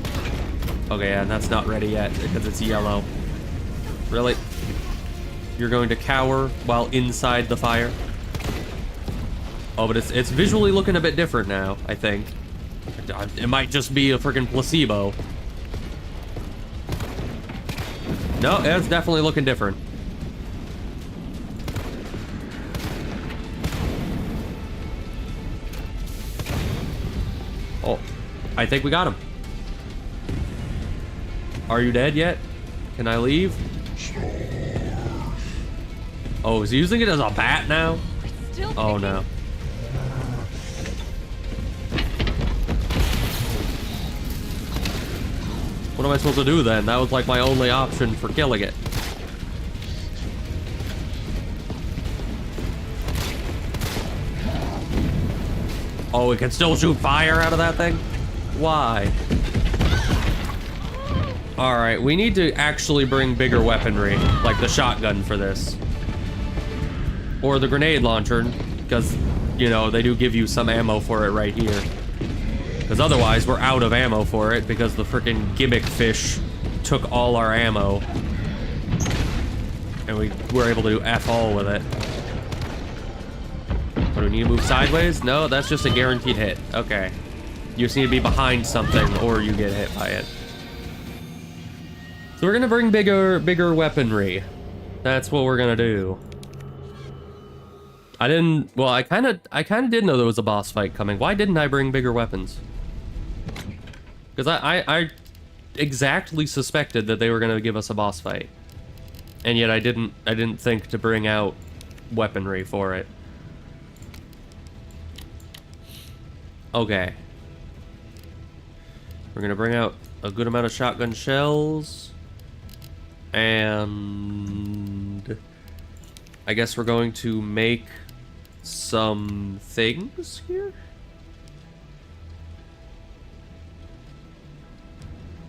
Okay, yeah, and that's not ready yet because it's yellow. Really? You're going to cower while inside the fire? Oh, but it's visually looking a bit different now, I think. It might just be a freaking placebo. No, it's definitely looking different. Oh, I think we got him. Are you dead yet? Can I leave? Oh, is he using it as a bat now? Oh no. What am I supposed to do then? That was like my only option for killing it. Oh, we can still shoot fire out of that thing? Why? Alright, we need to actually bring bigger weaponry, like the shotgun for this. Or the grenade launcher, because, you know, they do give you some ammo for it right here. Because otherwise, we're out of ammo for it because the freaking gimmick fish took all our ammo. And we were able to do F all with it. What, do we need to move sideways? No, that's just a guaranteed hit. Okay. You just need to be behind something or you get hit by it. So we're gonna bring bigger weaponry. That's what we're gonna do. I kinda did know there was a boss fight coming. Why didn't I bring bigger weapons? Because I exactly suspected that they were gonna give us a boss fight. And yet I didn't think to bring out weaponry for it. Okay. We're gonna bring out a good amount of shotgun shells. And I guess we're going to make some things here.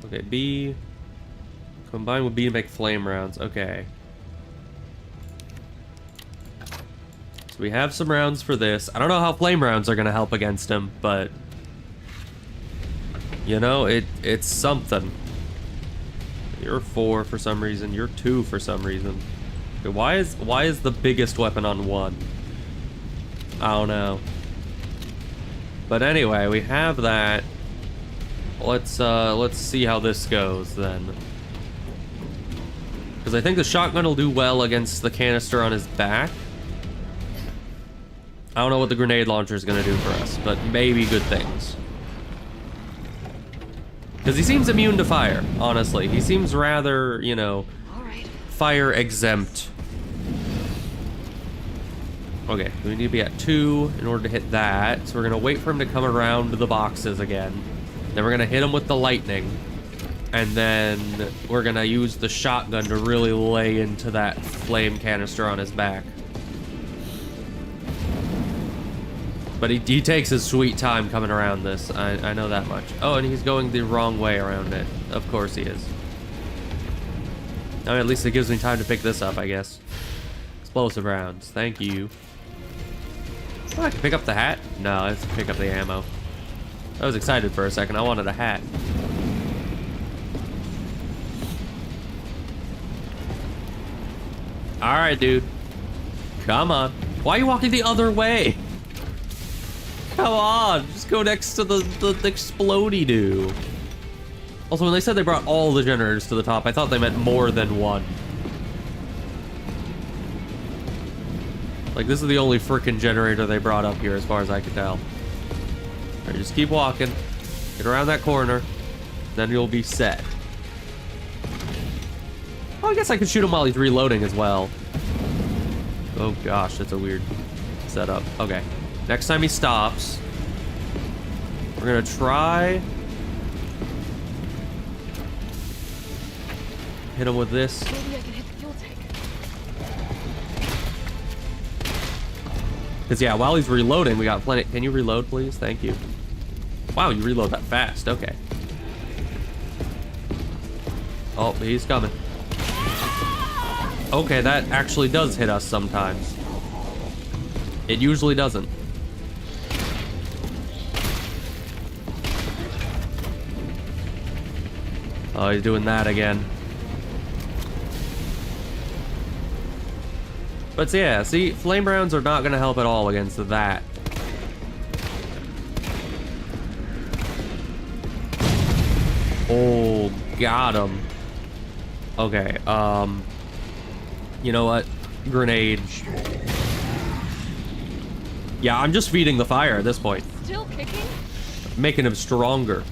Okay, B. Combine with B to make flame rounds. Okay. So we have some rounds for this. I don't know how flame rounds are gonna help against him, but you know, it's something. You're 4 for some reason. You're 2 for some reason. Okay, why is the biggest weapon on 1? I don't know. But anyway, we have that. Let's see how this goes then. Because I think the shotgun will do well against the canister on his back. I don't know what the grenade launcher is going to do for us, but maybe good things. Because he seems immune to fire, honestly. He seems rather, you know, fire exempt. Okay, we need to be at 2 in order to hit that. So we're going to wait for him to come around the boxes again. Then we're going to hit him with the lightning. And then we're going to use the shotgun to really lay into that flame canister on his back. But he takes his sweet time coming around this. I know that much. Oh, and he's going the wrong way around it. Of course he is. I mean, at least it gives me time to pick this up, I guess. Explosive rounds. Thank you. Oh, I can pick up the hat? No, I have to pick up the ammo. I was excited for a second. I wanted a hat. Alright, dude. Come on. Why are you walking the other way? Come on. Just go next to the explodey-doo. Also, when they said they brought all the generators to the top, I thought they meant more than one. Like, this is the only frickin' generator they brought up here, as far as I can tell. Alright, just keep walking. Get around that corner. Then you'll be set. Oh, I guess I could shoot him while he's reloading as well. Oh gosh, that's a weird setup. Okay. Next time he stops, we're gonna try... hit him with this. Maybe I can hit the fuel tank. Because, yeah, while he's reloading, we got plenty... Can you reload, please? Thank you. Wow, you reload that fast. Okay. Oh, he's coming. Okay, that actually does hit us sometimes. It usually doesn't. Oh, he's doing that again. But yeah, see, flame rounds are not going to help at all against that. Oh, got him. Okay, you know what? Grenade. Yeah, I'm just feeding the fire at this point. Still kicking? Making him stronger.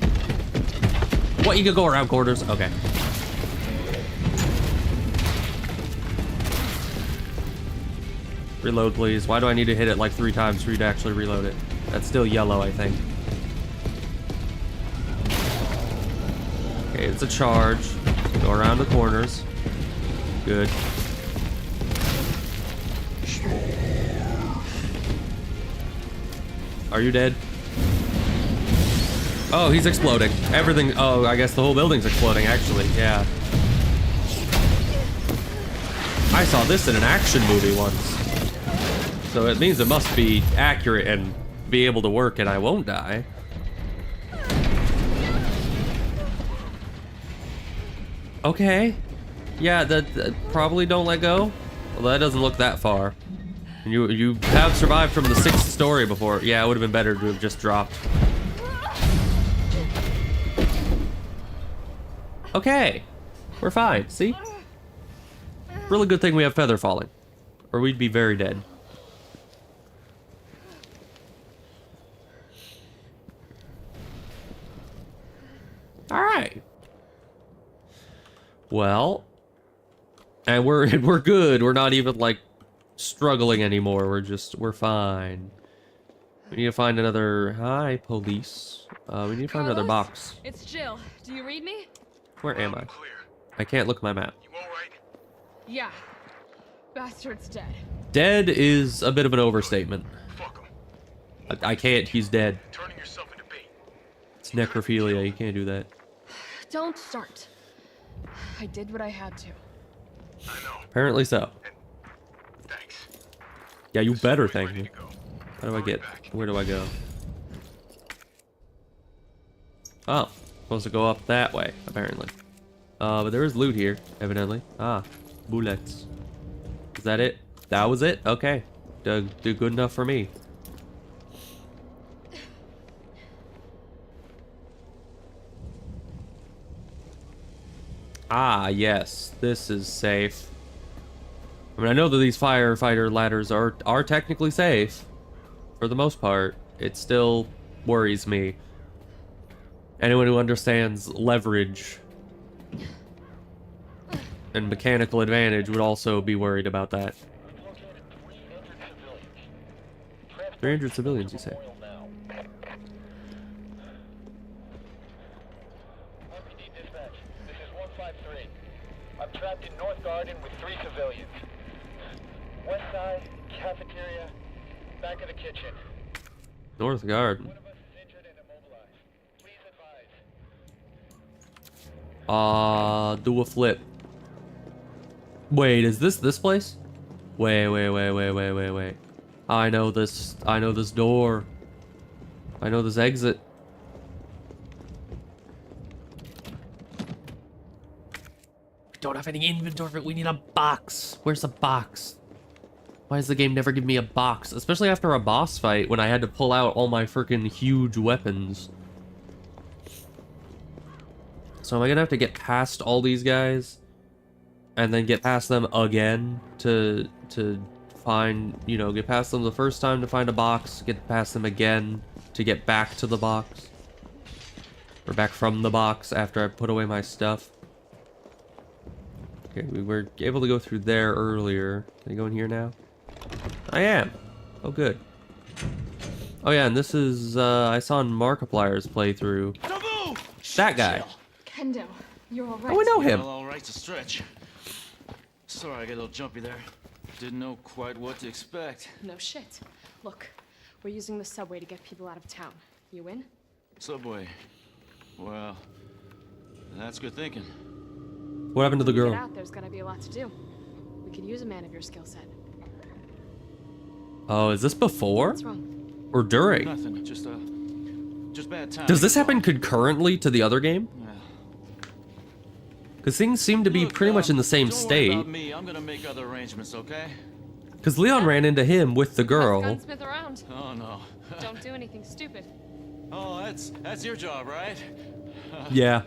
What, you could go around quarters? Okay. Reload, please. Why do I need to hit it like 3 times for you to actually reload it? That's still yellow, I think. Okay, it's a charge. Go around the corners. Good. Are you dead? Oh, he's exploding. Everything. Oh, I guess the whole building's exploding, actually. Yeah. I saw this in an action movie once. So it means it must be accurate and be able to work, and I won't die. Okay. Yeah, that probably don't let go. Well, that doesn't look that far. And you have survived from the 6th story before. Yeah, it would have been better to have just dropped. Okay. We're fine. See? Really good thing we have feather falling. Or we'd be very dead. Alright. Well. And we're good. We're not even like struggling anymore. We're fine. We need to find another... Hi, police. We need to find another box. It's Jill. Do you read me? Where am I? Clear. I can't look at my map. You all right? Yeah. Bastard's dead. Dead is a bit of an overstatement. Fuck him. I can't. He's dead. Turning yourself into bait. It's necrophilia. You can't do that. Don't start. I did what I had to. I know. Apparently so. And thanks. Yeah, you The better subway's thank ready me. to go. How do I Hurry get? back. Where do I go? Oh, supposed to go up that way, apparently. But there is loot here, evidently. Ah, bullets. Is that it? That was it? Okay. Do good enough for me. Ah, yes. This is safe. I mean, I know that these firefighter ladders are technically safe. For the most part. It still worries me. Anyone who understands leverage and mechanical advantage would also be worried about that. 300 civilians, you say? RPD dispatch, this is 153. I'm trapped in North Garden with 3 civilians. West side, cafeteria, back of the kitchen. North Garden. One of us is injured and immobilized. Please advise. Do a flip. Wait, is this place? Wait. I know this door. I know this exit. We don't have any inventory. We need a box. Where's the box? Why does the game never give me a box? Especially after a boss fight when I had to pull out all my freaking huge weapons. So am I gonna have to get past all these guys? And then get past them again to find, you know, get past them the first time to find a box, get past them again to get back to the box. Or back from the box after I put away my stuff. Okay, we were able to go through there earlier. Can I go in here now? I am. Oh, good. Oh yeah, and this is, I saw in Markiplier's playthrough. That guy. Kendo, you're all right. Oh, I know him. Well, all right to stretch. Sorry, I got a little jumpy there. Didn't know quite what to expect. No shit. Look, we're using the subway to get people out of town. You in? Subway. Well, that's good thinking. What happened to the When you girl? get out, there's gonna be a lot to do. We could use a man of your skill set. Oh, is this before? What's wrong? Or during? Nothing. Just bad time. Does this happen concurrently to the other game? Yeah. Because things seem to be Look, pretty much in the same don't worry state. about me. I'm gonna make other arrangements, okay? Because Leon ran into him with the Best girl. gunsmith around. Oh no. Don't do anything stupid. Oh, that's your job, right? Yeah.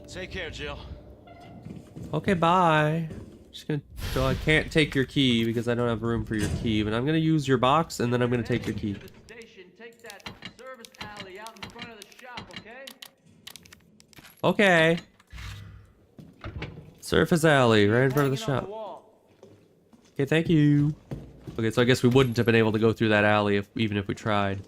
Take care, Jill. Okay, bye. Just gonna. So I can't take your key because I don't have room for your key, but I'm gonna use your box and then I'm gonna take your key. Station, take that service alley out in front of the shop, okay? Okay. Surface alley, right in front of the Hanging on shop. wall. Okay, thank you. Okay, so I guess we wouldn't have been able to go through that alley even if we tried.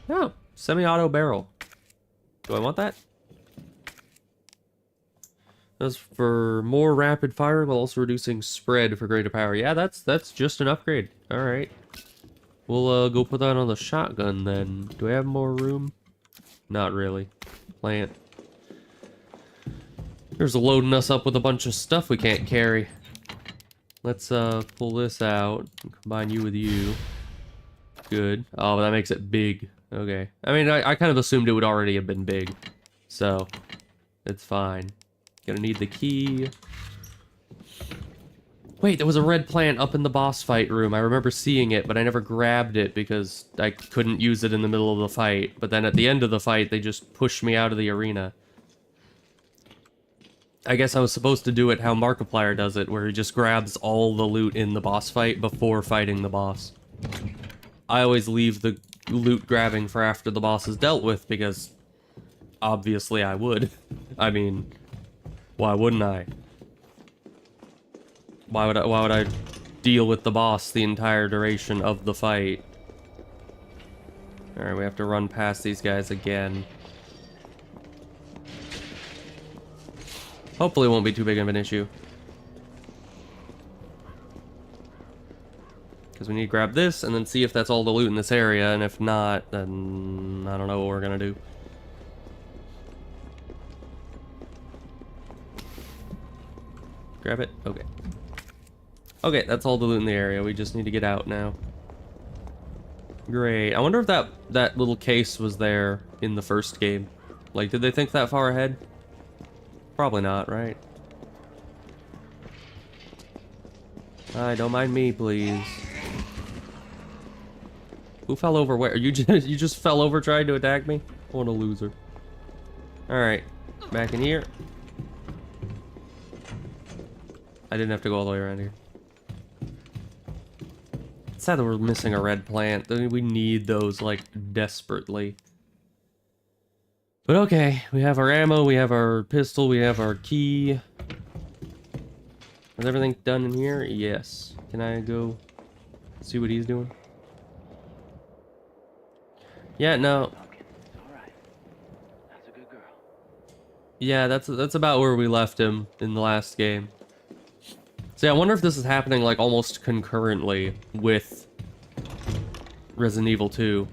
Oh, semi-auto barrel. Do I want that? That's for more rapid firing while also reducing spread for greater power. Yeah, that's just an upgrade. All right. We'll go put that on the shotgun then. Do I have more room? Not really. Plant. There's loading us up with a bunch of stuff we can't carry. Let's pull this out and combine you with you. Good. Oh, that makes it big. Okay. I mean, I kind of assumed it would already have been big. So, it's fine. Gonna need the key. Wait, there was a red plant up in the boss fight room. I remember seeing it, but I never grabbed it because I couldn't use it in the middle of the fight. But then at the end of the fight, they just pushed me out of the arena. I guess I was supposed to do it how Markiplier does it, where he just grabs all the loot in the boss fight before fighting the boss. I always leave the loot grabbing for after the boss is dealt with, because obviously I would. I mean, why wouldn't I? Why would I deal with the boss the entire duration of the fight? Alright, we have to run past these guys again. Hopefully it won't be too big of an issue. Because we need to grab this and then see if that's all the loot in this area, and if not, then I don't know what we're gonna do. grab it. Okay. Okay, that's all the loot in the area. We just need to get out now. Great. I wonder if that little case was there in the first game. Like, did they think that far ahead? Probably not, right? Hi, don't mind me, please. Who fell over where? You just fell over trying to attack me? What a loser. Alright. Back in here. I didn't have to go all the way around here. It's sad that we're missing a red plant. We need those, like, desperately. But okay, we have our ammo, we have our pistol, we have our key. Is everything done in here? Yes. Can I go see what he's doing? Yeah, no. That's a good girl. Yeah, that's about where we left him in the last game. So yeah, I wonder if this is happening like almost concurrently with Resident Evil 2.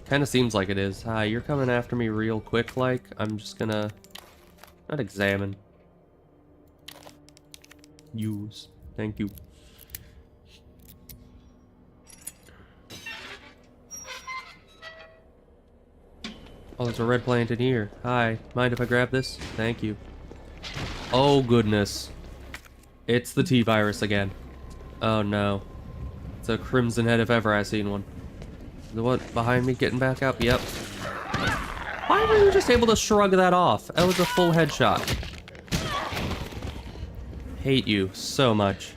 Kind of seems like it is. Hi, you're coming after me real quick like. I'm just gonna not examine. Use. Thank you. Oh, there's a red plant in here. Hi, mind if I grab this? Thank you. Oh goodness. It's the T-virus again. Oh no. It's a crimson head if ever I've seen one. The one behind me getting back up? Yep. Why were you just able to shrug that off? That was a full headshot. Hate you so much.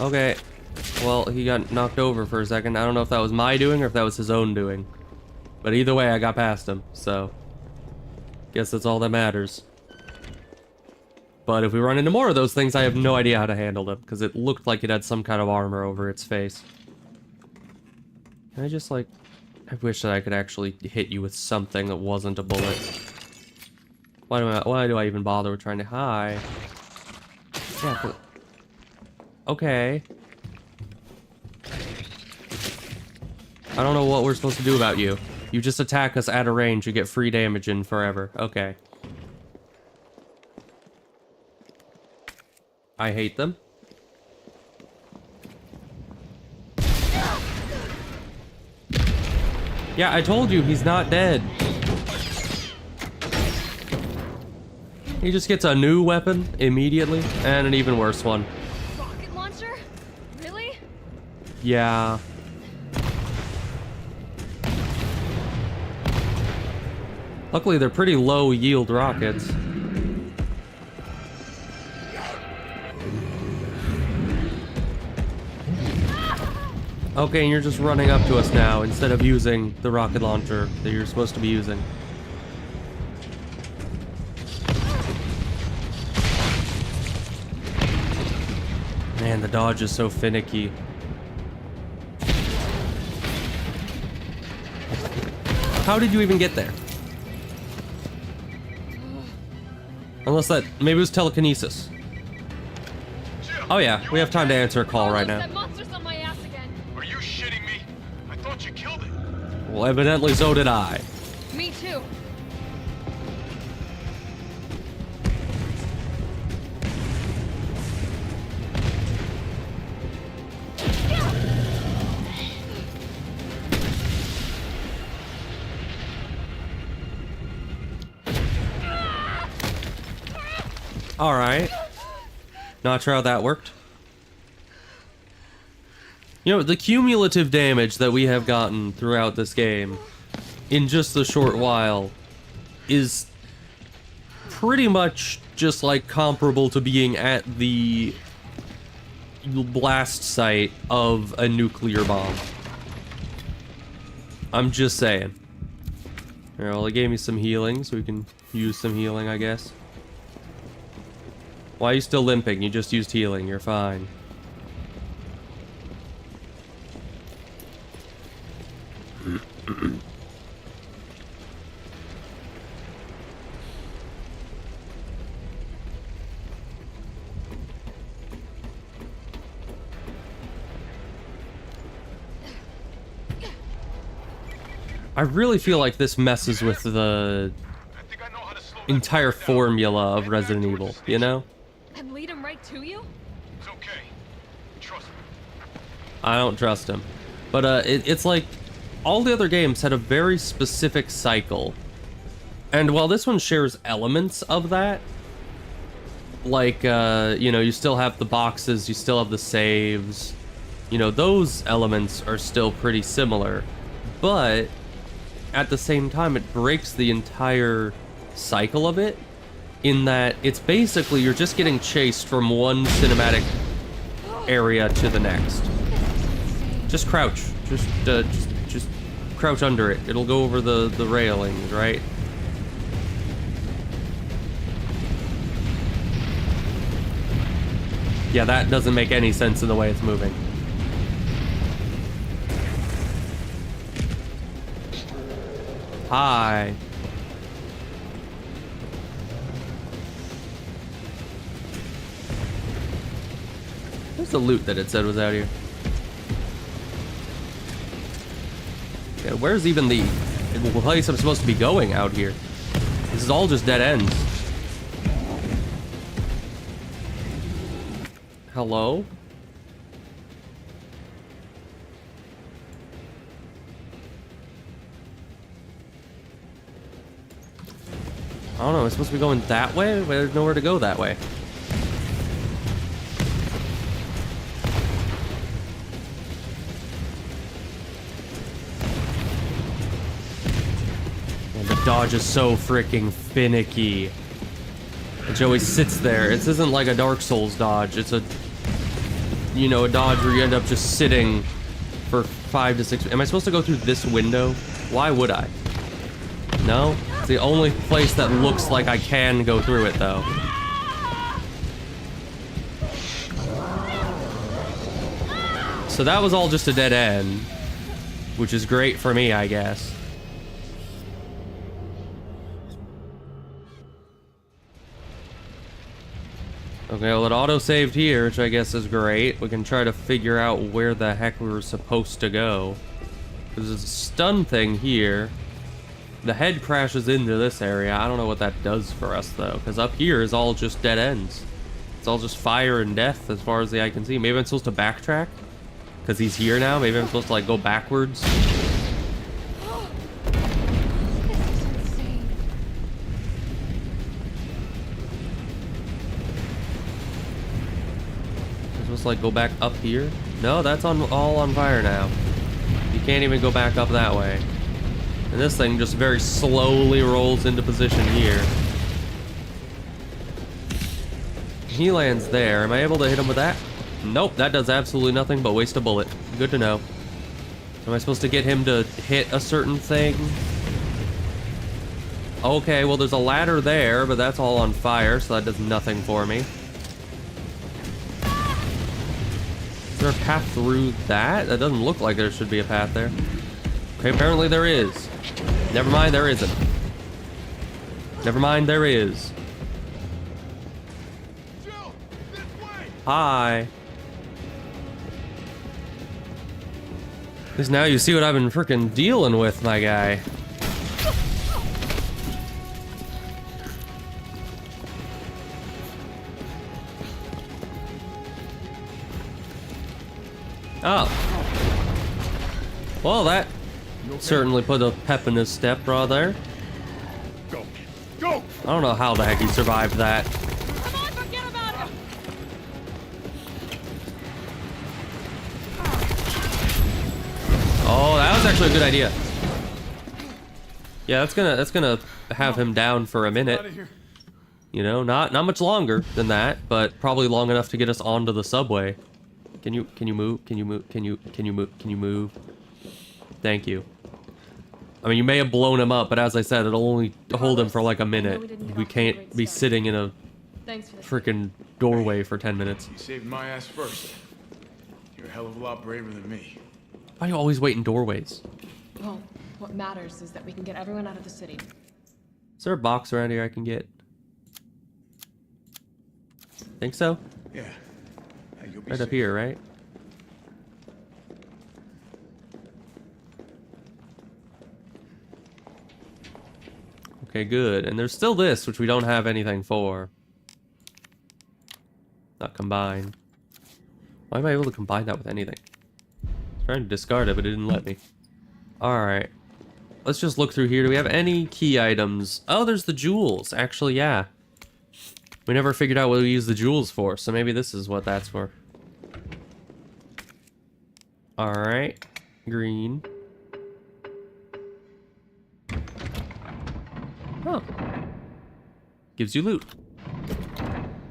Okay. Well, he got knocked over for a second. I don't know if that was my doing or if that was his own doing. But either way, I got past him, so... guess that's all that matters. But if we run into more of those things, I have no idea how to handle them, because it looked like it had some kind of armor over its face. Can I just, like... I wish that I could actually hit you with something that wasn't a bullet. Why do I even bother with trying to... Hi. Yeah, but... Okay. I don't know what we're supposed to do about you. You just attack us at a range, you get free damage in forever. Okay. I hate them. Yeah, I told you, he's not dead. He just gets a new weapon immediately, and an even worse one. Rocket launcher? Really? Yeah. Luckily, they're pretty low yield rockets. Okay, and you're just running up to us now instead of using the rocket launcher that you're supposed to be using. Man, the dodge is so finicky. How did you even get there? Unless that, maybe it was telekinesis. Oh yeah, we have time to answer a call right now. That monster's on my ass again. Are you shitting me? I thought you killed it. Well, evidently so did I. Me too. Alright. Not sure how that worked. You know, the cumulative damage that we have gotten throughout this game in just a short while is pretty much just like comparable to being at the blast site of a nuclear bomb. I'm just saying. Here, well, it gave me some healing, so we can use some healing, I guess. Why are you still limping? You just used healing. You're fine. I really feel like this messes with the I think I know how to slow that entire fucker down. formula of Head back Resident towards Evil, the you station. know? And lead him right to you? It's okay. Trust me. I don't trust him. But it's like all the other games had a very specific cycle. And while this one shares elements of that, like, you know, you still have the boxes, you still have the saves, you know, those elements are still pretty similar. But at the same time, it breaks the entire cycle of it in that it's basically you're just getting chased from one cinematic area to the next. Just crouch. Just crouch under it. It'll go over the railings, right? Yeah, that doesn't make any sense in the way it's moving. Hi. Where's the loot that it said was out here? Yeah, where's even the place I'm supposed to be going out here? This is all just dead ends. Hello? I don't know, am I supposed to be going that way? There's nowhere to go that way. And the dodge is so freaking finicky. It just always sits there. This isn't like a Dark Souls dodge. It's a, you know, a dodge where you end up just sitting for 5 to 6. Am I supposed to go through this window? Why would I? No? It's the only place that looks like I can go through it, though. So that was all just a dead end, which is great for me, I guess. Okay, well, it auto-saved here, which I guess is great. We can try to figure out where the heck we were supposed to go. There's a stun thing here. The head crashes into this area. I don't know what that does for us, though, because up here is all just dead ends. It's all just fire and death as far as the eye can see. Maybe I'm supposed to backtrack? Because he's here now? Maybe I'm supposed to, like, go backwards? This is insane. I'm supposed to, like, go back up here? No, that's all on fire now. You can't even go back up that way. And this thing just very slowly rolls into position here. He lands there. Am I able to hit him with that? Nope, that does absolutely nothing but waste a bullet. Good to know. Am I supposed to get him to hit a certain thing? Okay, well there's a ladder there, but that's all on fire, so that does nothing for me. Is there a path through that? That doesn't look like there should be a path there. Okay, apparently there is. Never mind, there isn't. Never mind, there is. Jill, this way. Hi. Because now you see what I've been freaking dealing with, my guy. Oh. Well, that certainly put a pep in his step right there. Go. Go. I don't know how the heck he survived that. Come on, forget about it! Oh, that was actually a good idea. Yeah, that's gonna have him down for a minute. Out of here. You know, not much longer than that, but probably long enough to get us onto the subway. Can you move? Can you move? Can you move? Thank you. I mean, you may have blown him up, but as I said, it'll only hold him for like a minute. We can't be sitting in a Thanks for this. freaking doorway for 10 minutes. You saved my ass first. You're a hell of a lot braver than me. Why do you always wait in doorways? Well, what matters is that we can get everyone out of the city. Is there a box around here I can get? Think so? Yeah. You'll be Right safe. up here, right? Okay, good. And there's still this, which we don't have anything for. Not combine. Why am I able to combine that with anything? I was trying to discard it, but it didn't let me. Alright. Let's just look through here. Do we have any key items? Oh, there's the jewels. Actually, yeah. We never figured out what we use the jewels for, so maybe this is what that's for. Alright. Green. Oh. Gives you loot.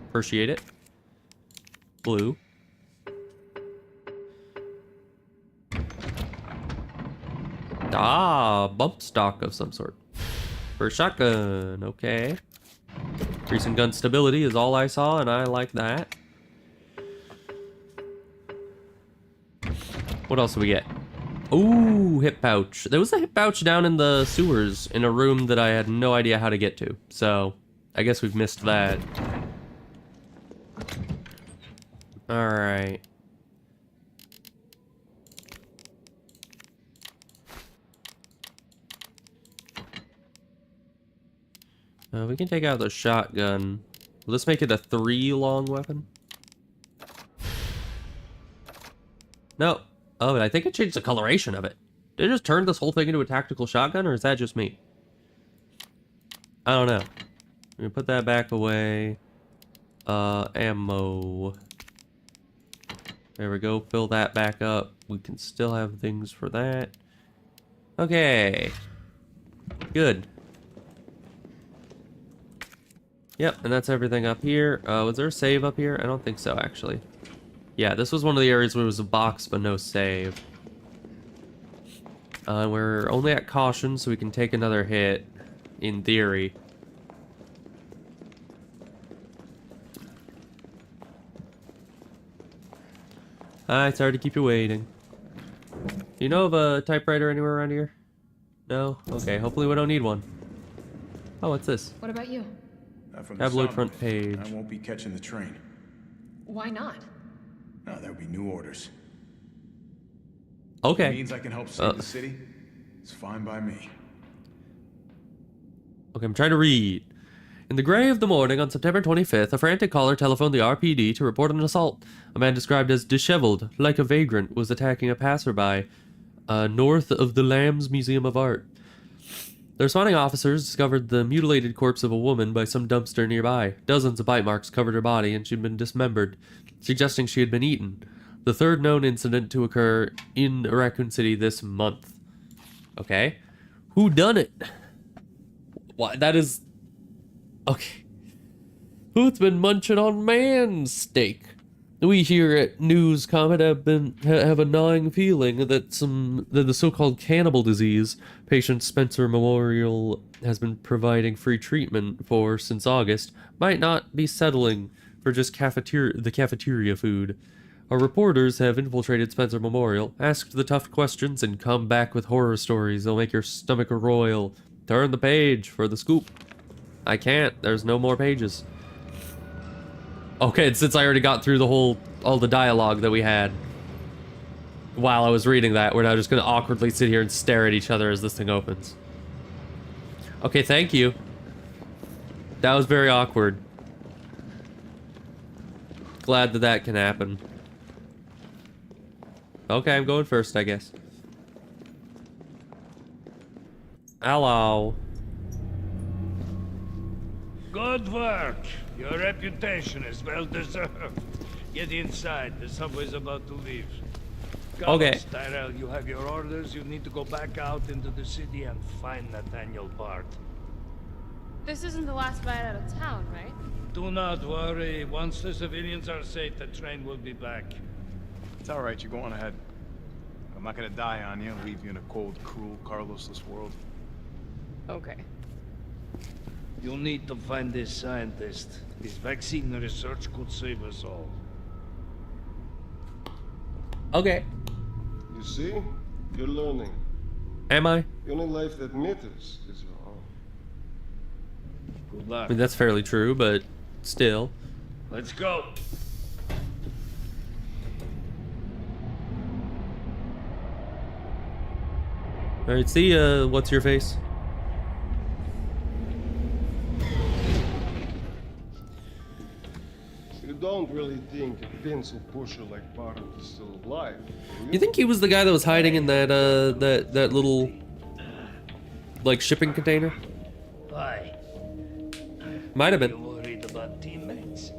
Appreciate it. Blue. Ah, bump stock of some sort. For a shotgun, okay. Increasing gun stability is all I saw, and I like that. What else do we get? Ooh, hip pouch. There was a hip pouch down in the sewers in a room that I had no idea how to get to. So, I guess we've missed that. Alright. We can take out the shotgun. Will this make it a 3-long weapon? No. Oh, but I think it changed the coloration of it. Did it just turn this whole thing into a tactical shotgun, or is that just me? I don't know. I'm gonna put that back away. Ammo. There we go. Fill that back up. We can still have things for that. Okay. Good. Yep, and that's everything up here. Was there a save up here? I don't think so, actually. Yeah, this was one of the areas where it was a box, but no save. We're only at caution, so we can take another hit, in theory. Hi, sorry to keep you waiting. Do you know of a typewriter anywhere around here? No? Okay, hopefully we don't need one. Oh, what's this? What about you? From the Tabloid sound front of it, page. I won't be catching the train. Why not? No, there'll be new orders. Okay. It means I can help save the city. It's fine by me. Okay, I'm trying to read. In the gray of the morning on September 25th, a frantic caller telephoned the RPD to report an assault. A man described as disheveled, like a vagrant, was attacking a passerby north of the Lambs Museum of Art. The responding officers discovered the mutilated corpse of a woman by some dumpster nearby. Dozens of bite marks covered her body, and she'd been dismembered, suggesting she had been eaten. The third known incident to occur in Raccoon City this month. Okay. Who done it? What? That is... Okay. Who's been munching on man's steak? We here at News Comet have a gnawing feeling that the so-called cannibal disease patient Spencer Memorial has been providing free treatment for since August might not be settling for just the cafeteria food. Our reporters have infiltrated Spencer Memorial, asked the tough questions, and come back with horror stories that'll make your stomach roil. Turn the page for the scoop. I can't. There's no more pages. Okay, and since I already got through all the dialogue that we had while I was reading that, we're now just gonna awkwardly sit here and stare at each other as this thing opens. Okay, thank you. That was very awkward. Glad that that can happen. Okay, I'm going first, I guess. Hello. Good work. Your reputation is well deserved. Get inside. The subway's about to leave. Okay. Tyrell, you have your orders. You need to go back out into the city and find Nathaniel Bart. This isn't the last ride out of town, right? Do not worry. Once the civilians are safe, the train will be back. It's all right. You're going ahead. I'm not gonna die on you and leave you in a cold, cruel, Carlosless world. Okay. You'll need to find this scientist. His vaccine research could save us all. Okay. You see? You're learning. Am I? The only life that matters is your own. Good luck. I mean, that's fairly true, but still. Let's go. Alright, see, what's your face? don't really think a pencil pusher like Bart is still alive, do you? You think he was the guy that was hiding in that that little like shipping container? Why? Might have You been. worried about teammates?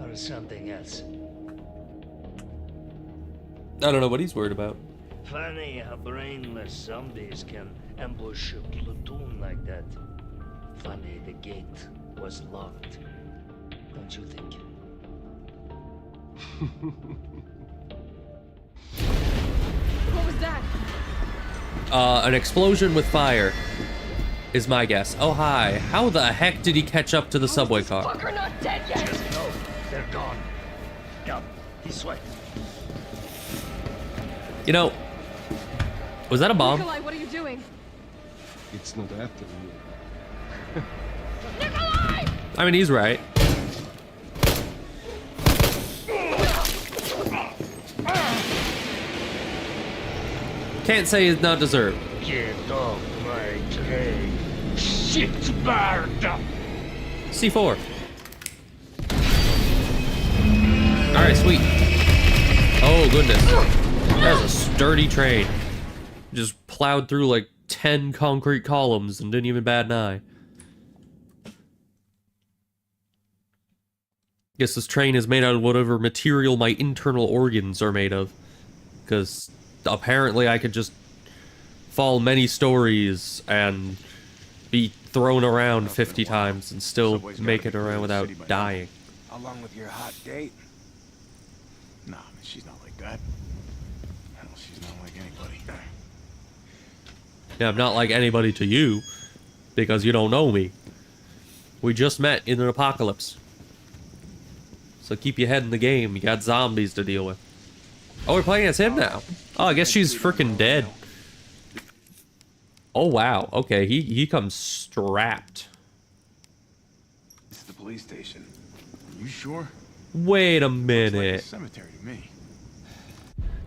Or something else? I don't know what he's worried about. Funny how brainless zombies can ambush a platoon like that. Funny the gate was locked. Don't you think? What was that? An explosion with fire is my guess. Oh hi, how the heck did he catch up to the subway car? Fucker not dead yet! Just know they're gone. Come, this way. You know, was that a bomb? Nikolai, what are you doing? It's not after you. Nikolai! I mean, he's right. Can't say he's not deserved. Get off my train. Shit, bird! C4. Alright, sweet. Oh, goodness. That's a sturdy train. Just plowed through like 10 concrete columns and didn't even bat an eye. Guess this train is made out of whatever material my internal organs are made of. Because apparently I could just fall many stories and be thrown around 50 times and still make it around without dying. Along with your hot date. Nah, man, she's not like that. Hell, she's not like anybody. Yeah, I'm not like anybody to you, because you don't know me. We just met in an apocalypse. So keep your head in the game, you got zombies to deal with. Oh, we're playing as him now. Oh, I guess she's freaking dead. Oh, wow. Okay, he comes strapped. This is the police station. Are you sure? Wait a Looks like a minute. cemetery to me.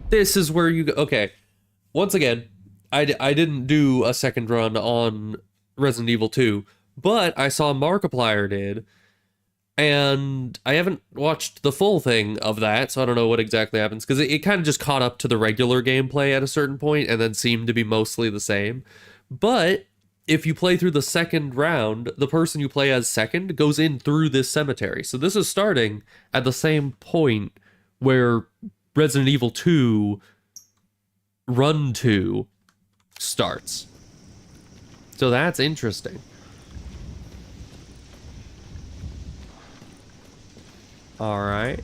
This is where you go. Okay. Once again, I didn't do a second run on Resident Evil 2, but I saw Markiplier did. And I haven't watched the full thing of that, so I don't know what exactly happens. Because it kind of just caught up to the regular gameplay at a certain point and then seemed to be mostly the same. But if you play through the second round, the person you play as second goes in through this cemetery. So this is starting at the same point where Resident Evil 2 Run 2 starts. So that's interesting. Alright.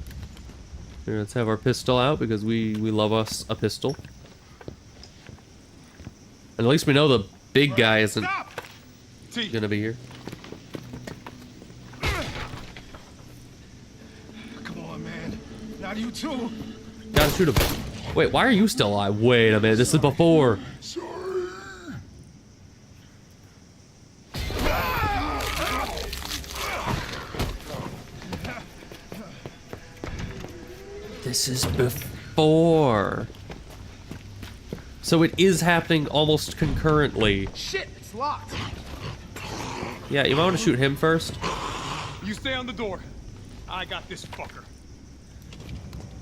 Let's have our pistol out because we love us a pistol. And at least we know the big guy isn't gonna be here. Come on, man. Not you too. Gotta shoot him. Wait, why are you still alive? Wait a minute, this is before. This is before. So it is happening almost concurrently. Shit, it's locked. Yeah, you might want to shoot him first. You stay on the door. I got this fucker.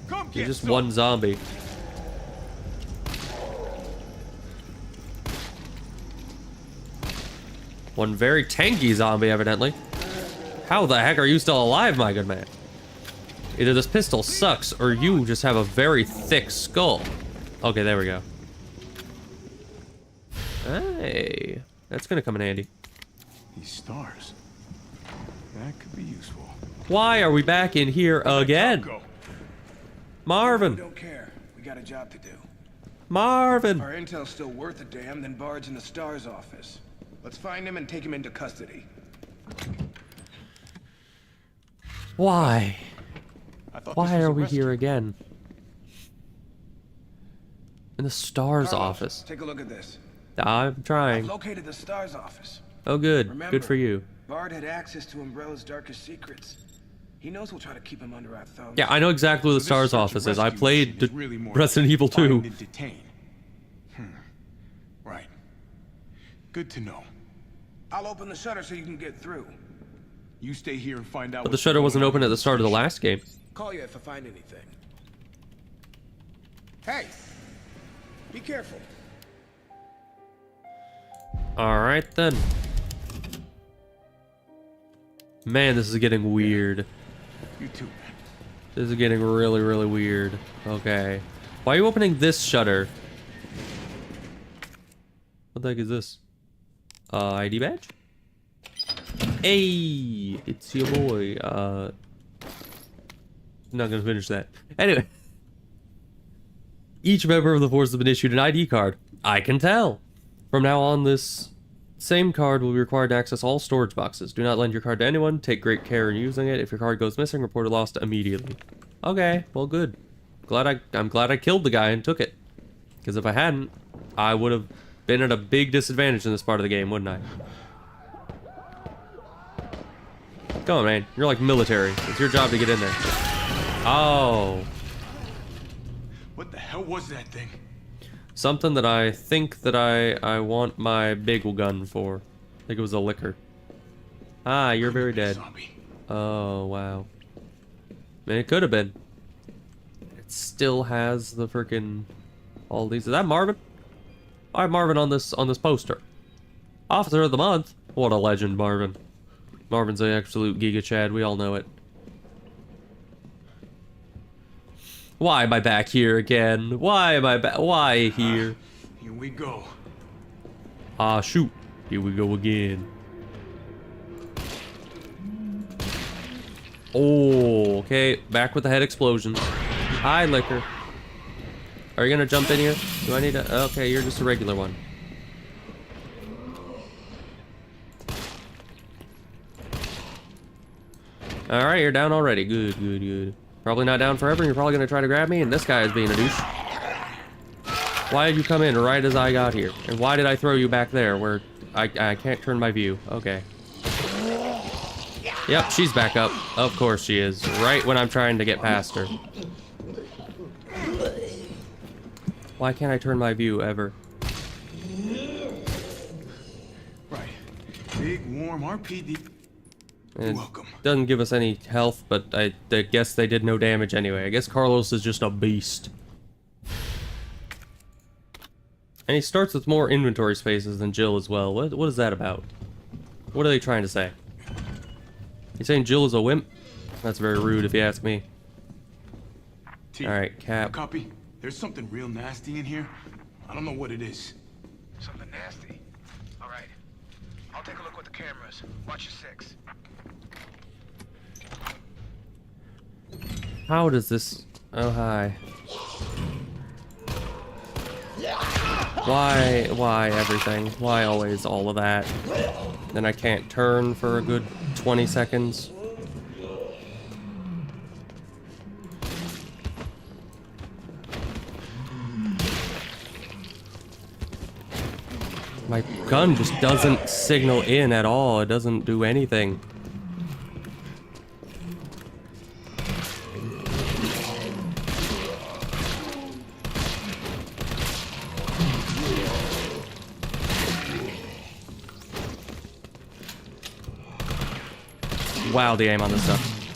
Come He's get just some. one zombie. One very tanky zombie, evidently. How the heck are you still alive, my good man? Either this pistol sucks, or you just have a very thick skull. Okay, there we go. Hey, that's gonna come in handy. These stars. That could be useful. Why are we back in here again? Go. Marvin! Don't care. We got a job to do. Marvin! Our intel's still worth a damn, then Bard's in the STARS office. Let's find him and take him into custody. Why? I thought this Why was are a we rescue. here again? In the STARS Carlos, office. Take a look at this. I'm I've trying. located the STARS office. Oh, good. Remember, Good for you. Bard had access to Umbrella's darkest secrets. He knows we'll try to keep him under our thumbs. Yeah, I know exactly where the So this STARS search and office is. I rescue played mission is really more Resident Evil 2. find and detain. Right. Good to know. I'll open the shutter so you can get through. You stay here and find out. But the shutter wasn't open at the start of the last game. Call you if I find anything. Hey! Be careful. Alright then. Man, this is getting weird. You too, man. This is getting really, really weird. Okay. Why are you opening this shutter? What the heck is this? ID badge? Hey! It's your boy. Not gonna finish that. Anyway. Each member of the force has been issued an ID card. I can tell. From now on, this same card will be required to access all storage boxes. Do not lend your card to anyone. Take great care in using it. If your card goes missing, report it lost immediately. Okay, well, good. I'm glad I killed the guy and took it. Because if I hadn't, I would have been at a big disadvantage in this part of the game, wouldn't I? Come on, man. You're like military. It's your job to get in there. Oh. What the hell was that thing? Something that I think that I want my bagel gun for. I think it was a liquor. Ah, you're very dead. Oh, wow. I mean, it could have been. It still has the freaking all these. Is that Marvin? I have Marvin on this poster. Officer of the Month. What a legend, Marvin. Marvin's an absolute Giga Chad. We all know it. Why am I back here again? Why am I back? Why here? Here we go. Ah, shoot. Here we go again. Oh, okay. Back with the head explosion. Hi, Liquor. Are you gonna jump in here? Do I need to? Okay, you're just a regular one. Alright, you're down already. Good, good, good. Probably not down forever. You're probably gonna try to grab me, and this guy is being a douche. Why did you come in right as I got here? And why did I throw you back there where I can't turn my view? Okay. Yep, she's back up. Of course she is. Right when I'm trying to get past her. Why can't I turn my view ever? Right. Big, warm RPD. It Welcome. doesn't give us any health, but I guess they did no damage anyway. I guess Carlos is just a beast. And he starts with more inventory spaces than Jill as well. What is that about? What are they trying to say? You saying Jill is a wimp? That's very rude if you ask me. Alright, Cap. Copy. There's something real nasty in here. I don't know what it is. Something nasty. All right. I'll take a look with the cameras. Watch your six. How does this... Oh, hi. Why everything? Why always all of that? Then I can't turn for a good 20 seconds. My gun just doesn't signal in at all. It doesn't do anything. Wow, the aim on this stuff.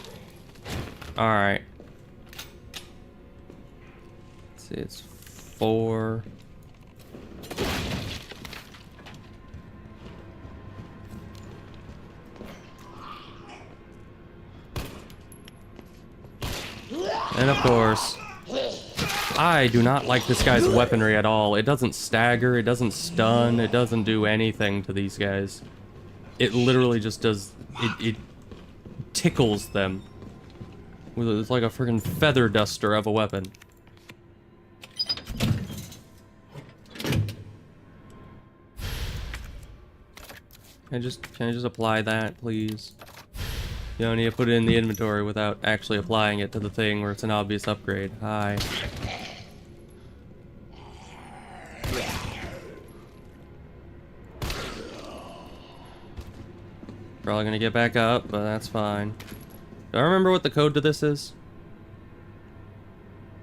Alright. Let's see, it's 4. And of course, I do not like this guy's weaponry at all. It doesn't stagger, it doesn't stun, it doesn't do anything to these guys. It literally just does, it tickles them. It's like a freaking feather duster of a weapon. Can I just apply that, please? You don't need to put it in the inventory without actually applying it to the thing where it's an obvious upgrade. Hi. Probably gonna get back up, but that's fine. Do I remember what the code to this is?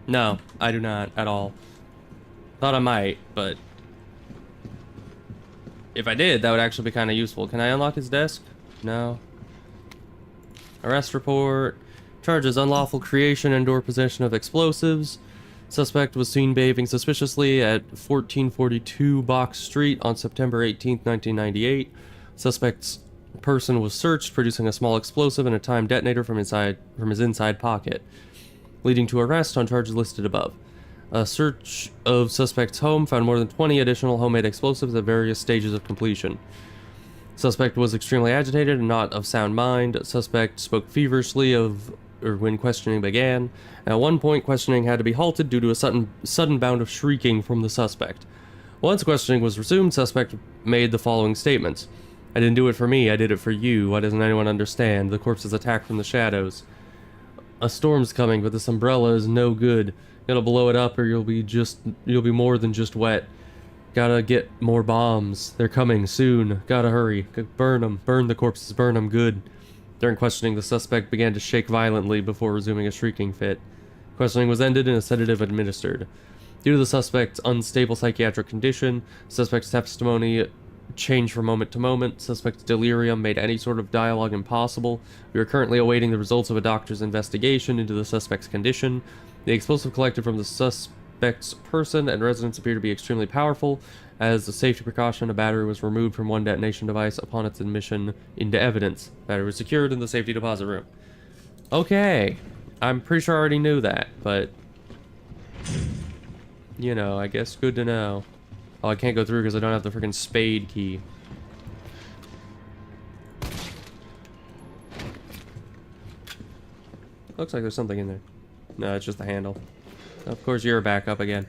No, I do not at all. Thought I might, but if I did, that would actually be kind of useful. Can I unlock his desk? No. Arrest report. Charges unlawful creation and or possession of explosives. Suspect was seen behaving suspiciously at 1442 Box Street on September 18th, 1998. Suspect's person was searched, producing a small explosive and a timed detonator from his inside pocket, leading to arrest on charges listed above. A search of suspect's home found more than 20 additional homemade explosives at various stages of completion. Suspect was extremely agitated and not of sound mind. Suspect spoke feverishly when questioning began. At one point, questioning had to be halted due to a sudden bout of shrieking from the suspect. Once questioning was resumed, suspect made the following statements. I didn't do it for me, I did it for you. Why doesn't anyone understand? The corpse is attacked from the shadows. A storm's coming, but this umbrella is no good. Gotta blow it up or you'll be more than just wet. Gotta get more bombs. They're coming soon. Gotta hurry. Burn them. Burn the corpses. Burn them good. During questioning, the suspect began to shake violently before resuming a shrieking fit. Questioning was ended and a sedative administered. Due to the suspect's unstable psychiatric condition, suspect's testimony changed from moment to moment. Suspect's delirium made any sort of dialogue impossible. We are currently awaiting the results of a doctor's investigation into the suspect's condition. The explosive collected from the suspect's person and residence appear to be extremely powerful. As a safety precaution, a battery was removed from one detonation device upon its admission into evidence. Battery was secured in the safety deposit room. Okay. I'm pretty sure I already knew that, but... you know, I guess good to know. Oh, I can't go through because I don't have the freaking spade key. Looks like there's something in there. No, it's just the handle. Of course, you're back up again.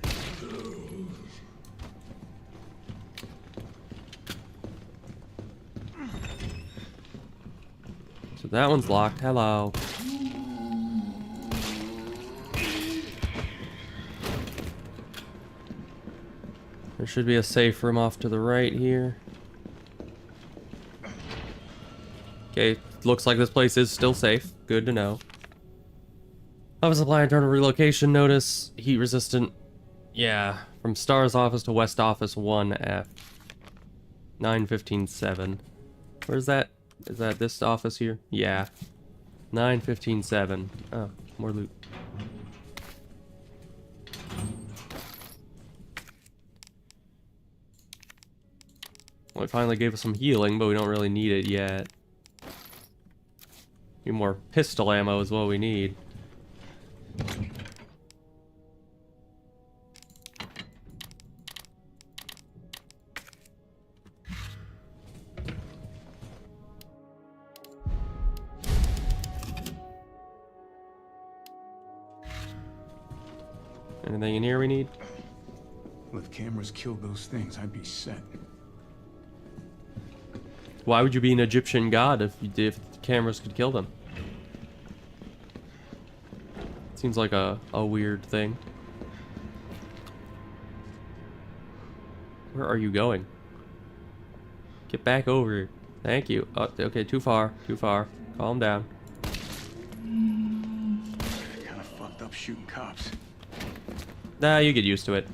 So that one's locked. Hello. There should be a safe room off to the right here. Okay, looks like this place is still safe. Good to know. Office supply internal relocation notice. Heat resistant. Yeah, from STAR's office to West Office 1F. 915-7. Where's that? Is that this office here? Yeah. 915-7. Oh, more loot. Well, it finally gave us some healing, but we don't really need it yet. Need more pistol ammo is what we need. Anything in here we need? Well, if cameras killed those things, I'd be set. Why would you be an Egyptian god if the cameras could kill them? Seems like a weird thing. Where are you going? Get back over here. Thank you. Oh, okay, too far. Too far. Calm down. Kinda fucked up shooting cops. Nah, you get used to it.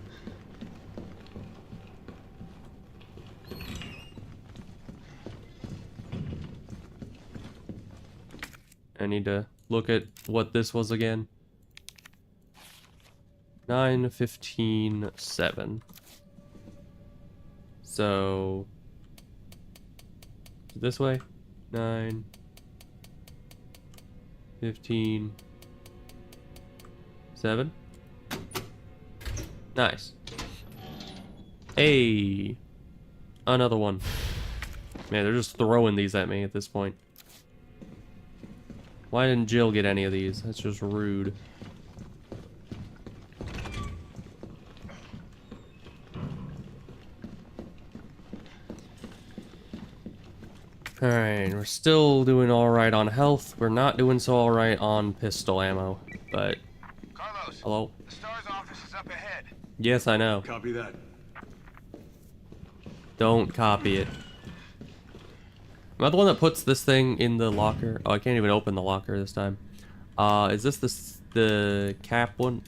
I need to look at what this was again. 915-7. So this way. 915-7. Nice. Hey, another one. Man, they're just throwing these at me at this point. Why didn't Jill get any of these? That's just rude. Alright, we're still doing alright on health. We're not doing so alright on pistol ammo, but... Carlos. Hello? The STAR's office is up ahead. Yes, I know. Copy that. Don't copy it. Am I the one that puts this thing in the locker? Oh, I can't even open the locker this time. Is this the cap one?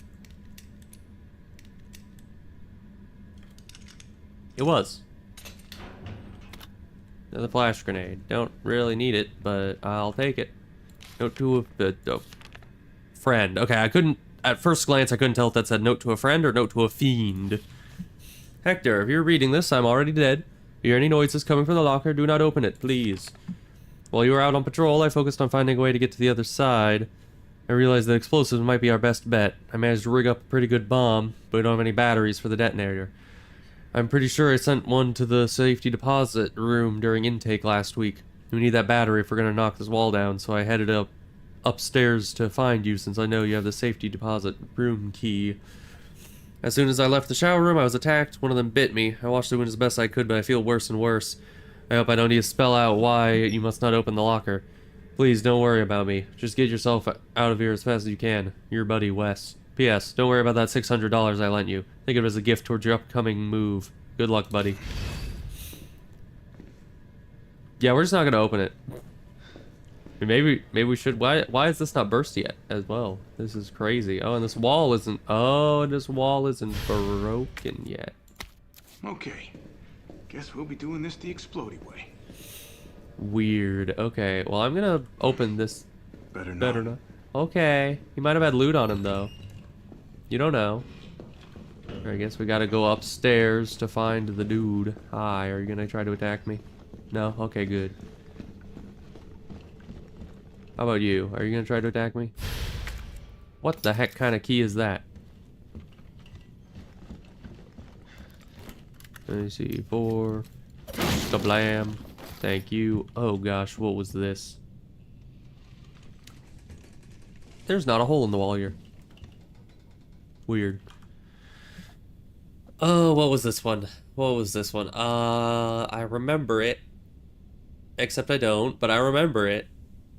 It was. Another flash grenade. Don't really need it, but I'll take it. Note to a friend. Okay, I couldn't... At first glance, I couldn't tell if that said note to a friend or note to a fiend. Hector, if you're reading this, I'm already dead. If you hear any noises coming from the locker, do not open it, please. While you were out on patrol, I focused on finding a way to get to the other side. I realized that explosives might be our best bet. I managed to rig up a pretty good bomb, but we don't have any batteries for the detonator. I'm pretty sure I sent one to the safety deposit room during intake last week. We need that battery if we're gonna knock this wall down, so I headed upstairs to find you since I know you have the safety deposit room key. As soon as I left the shower room, I was attacked. One of them bit me. I watched the wound as best I could, but I feel worse and worse. I hope I don't need to spell out why you must not open the locker. Please, don't worry about me. Just get yourself out of here as fast as you can. Your buddy, Wes. P.S. Don't worry about that $600 I lent you. Think of it as a gift towards your upcoming move. Good luck, buddy. Yeah, we're just not gonna open it. Maybe we should. Why is this not burst yet as well? This is crazy. Oh, and this wall isn't. Oh, and this wall isn't broken yet. Okay. Guess we'll be doing this the explodey way. Weird. Okay. Well, I'm gonna open this. Better not. Better not. Okay. He might have had loot on him though. You don't know. I guess we gotta go upstairs to find the dude. Hi. Are you gonna try to attack me? No. Okay. Good. How about you? Are you gonna try to attack me? What the heck kind of key is that? Let me see. 4. Kablam. Thank you. Oh gosh, what was this? There's not a hole in the wall here. Weird. Oh, what was this one? What was this one? I remember it. Except I don't, but I remember it.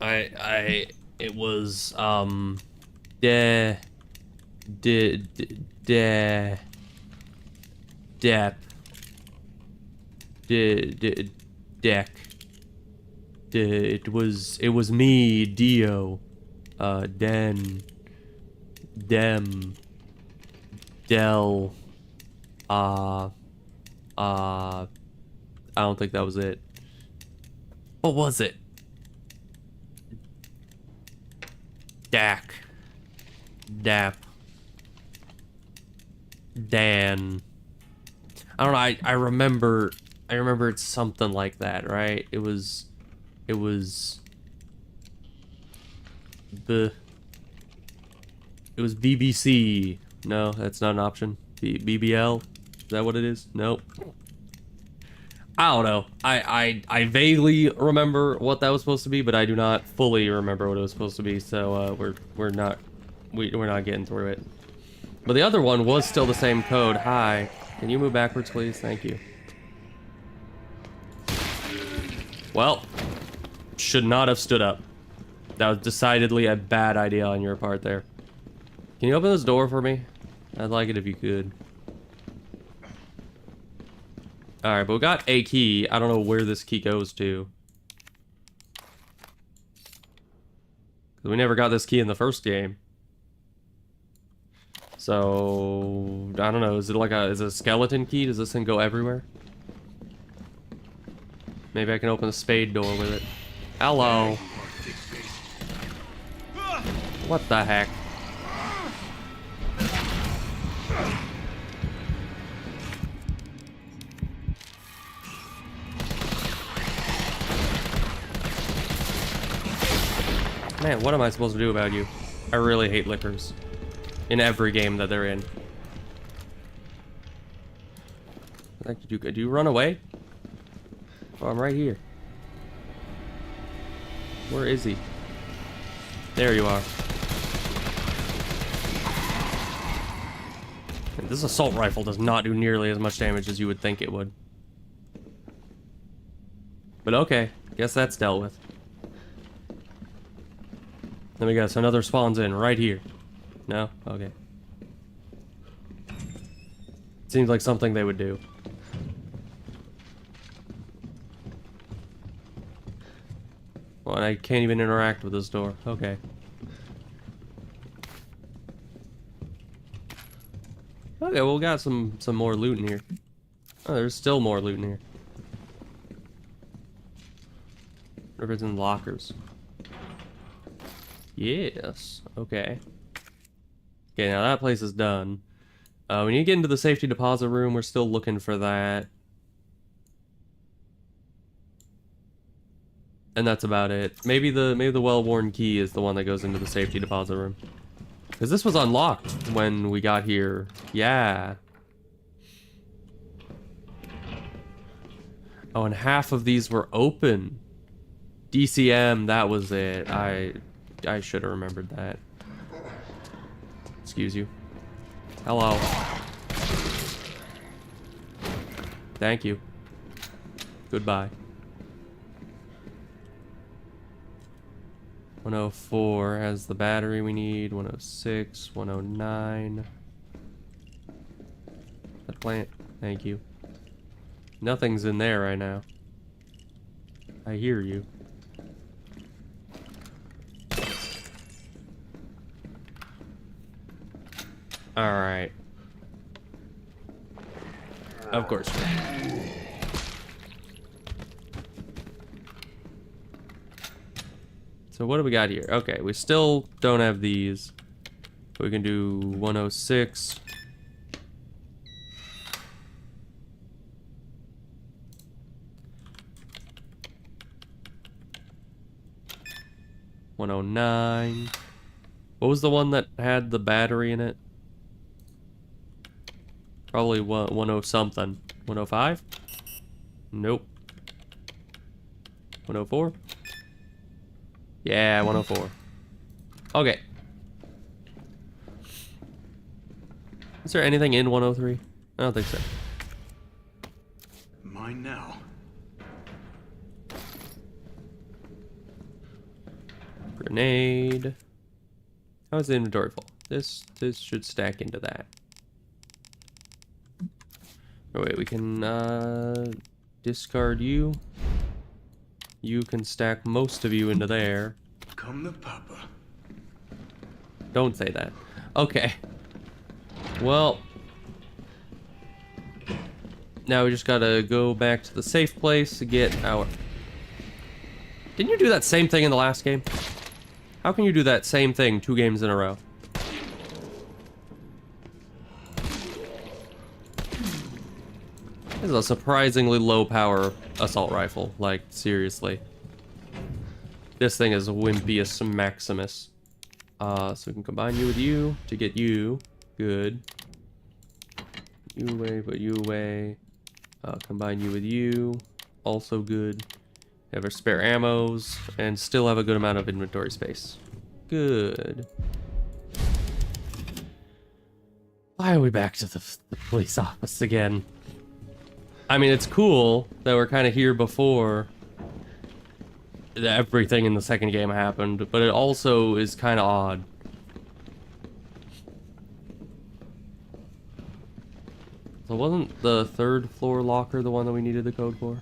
It was, Dep. Deck. It was me, Dio. Den. Dem. Del. I don't think that was it. What was it? Dak. Dap. Dan. I don't know, I remember it's something like that, right? It was BBC. No, that's not an option. BBL? Is that what it is? Nope. I don't know. I vaguely remember what that was supposed to be, but I do not fully remember what it was supposed to be. So we're not getting through it. But the other one was still the same code. Hi. Can you move backwards, please? Thank you. Well, should not have stood up. That was decidedly a bad idea on your part there. Can you open this door for me? I'd like it if you could. Alright, but we got a key. I don't know where this key goes to. We never got this key in the first game. So, I don't know. Is it a skeleton key? Does this thing go everywhere? Maybe I can open a spade door with it. Hello. What the heck? Man, what am I supposed to do about you? I really hate lickers. In every game that they're in. Do you run away? Oh, I'm right here. Where is he? There you are. And this assault rifle does not do nearly as much damage as you would think it would. But okay, guess that's dealt with. Let me guess, another spawns in right here. No? Okay. Seems like something they would do. Well, and I can't even interact with this door. Okay. Okay, well, we got some more loot in here. Oh, there's still more loot in here. Whatever it's in lockers. Yes. Okay. Okay, now that place is done. We need to get into the safety deposit room. We're still looking for that. And that's about it. Maybe the well-worn key is the one that goes into the safety deposit room. Because this was unlocked when we got here. Yeah. Oh, and half of these were open. DCM, that was it. I should have remembered that. Excuse you. Hello. Thank you. Goodbye. 104 has the battery we need. 106, 109. The plant. Thank you. Nothing's in there right now. I hear you. Alright. Of course. So what do we got here? Okay, we still don't have these. We can do 106. $109. What was the one that had the battery in it? Probably 10 something. 105? Nope. 104? Yeah, 104. Okay. Is there anything in 103? I don't think so. Mine now. Grenade. How's the inventory full? This should stack into that. Oh wait, we can discard you. You can stack most of you into there. Come the papa. Don't say that. Okay. Well. Now we just gotta go back to the safe place to get our... Didn't you do that same thing in the last game? How can you do that same thing 2 games in a row? This is a surprisingly low power assault rifle. Like, seriously. This thing is Wimpius Maximus. So we can combine you with you to get you. Good. You away, put you away. Combine you with you. Also good. Have our spare ammos, and still have a good amount of inventory space. Good. Why are we back to the police office again? I mean, it's cool that we're kind of here before everything in the second game happened, but it also is kind of odd. So wasn't the 3rd floor locker the one that we needed the code for?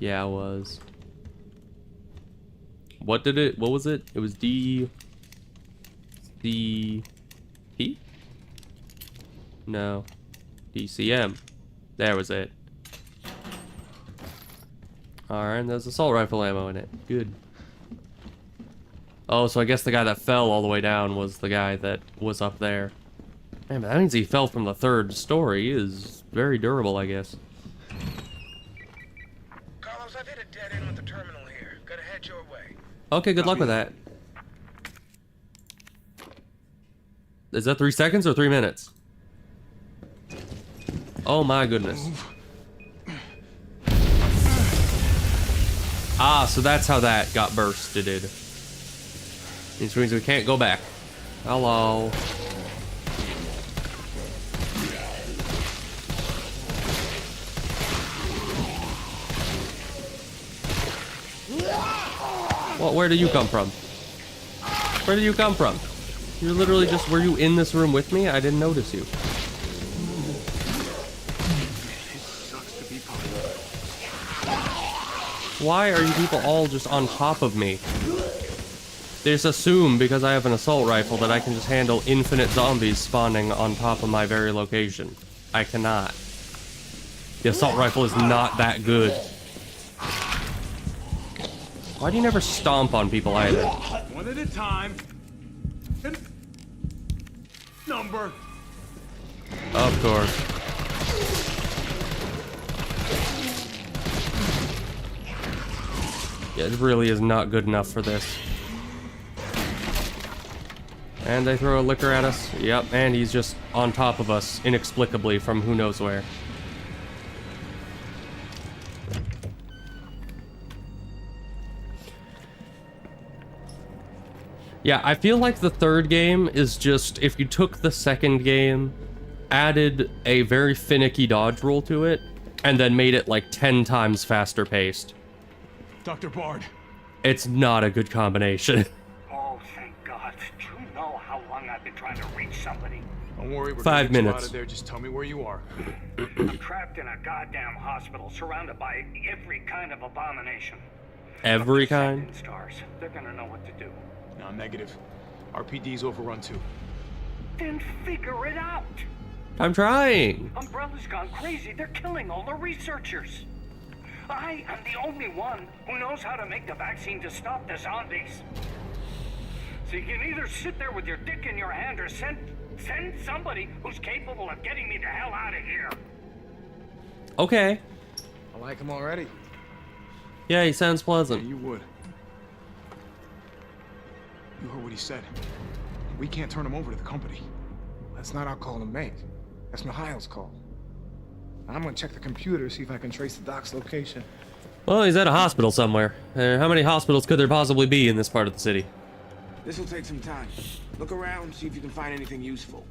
Yeah, it was. What was it? It was D... P? No. DCM. There was it. Alright, and there's assault rifle ammo in it. Good. Oh, so I guess the guy that fell all the way down was the guy that was up there. Man, but that means he fell from the 3rd story. He is very durable, I guess. Carlos, I've hit a dead end with the terminal here. Gotta head your way. Okay, good luck with that. Is that 3 seconds or 3 minutes? Oh my goodness. Ah, so that's how that got bursted. Which means we can't go back. Hello. What? Where did you come from? Where did you come from? You're literally just... Were you in this room with me? I didn't notice you. Why are you people all just on top of me? They just assume because I have an assault rifle that I can just handle infinite zombies spawning on top of my very location. I cannot. The assault rifle is not that good. Why do you never stomp on people either? One at a time. And number. Of course. Yeah, it really is not good enough for this. And they throw a liquor at us. Yep, and he's just on top of us inexplicably from who knows where. Yeah, I feel like the third game is just, if you took the second game, added a very finicky dodge roll to it, and then made it like 10 times faster paced. Dr. Bard. It's not a good combination. Oh, thank God. Do you know how long I've been trying to reach somebody? Don't worry, we're 5 gonna get you minutes. out of there. Just tell me where you are. I'm trapped in a goddamn hospital, surrounded by every kind of abomination. Every The kind? Transcendent stars. They're gonna know what to do. No, negative. RPD's overrun too. Then figure it out. I'm trying. Umbrella's gone crazy. They're killing all the researchers. I am the only one who knows how to make the vaccine to stop the zombies. So you can either sit there with your dick in your hand or send somebody who's capable of getting me the hell out of here. Okay. I like him already. Yeah, he sounds Yeah, pleasant. you would. You heard what he said. We can't turn him over to the company. That's not our call to make. That's Mihail's call. I'm gonna check the computer, see if I can trace the doc's location. Well, he's at a hospital somewhere. How many hospitals could there possibly be in this part of the city? This will take some time. Look around, see if you can find anything useful.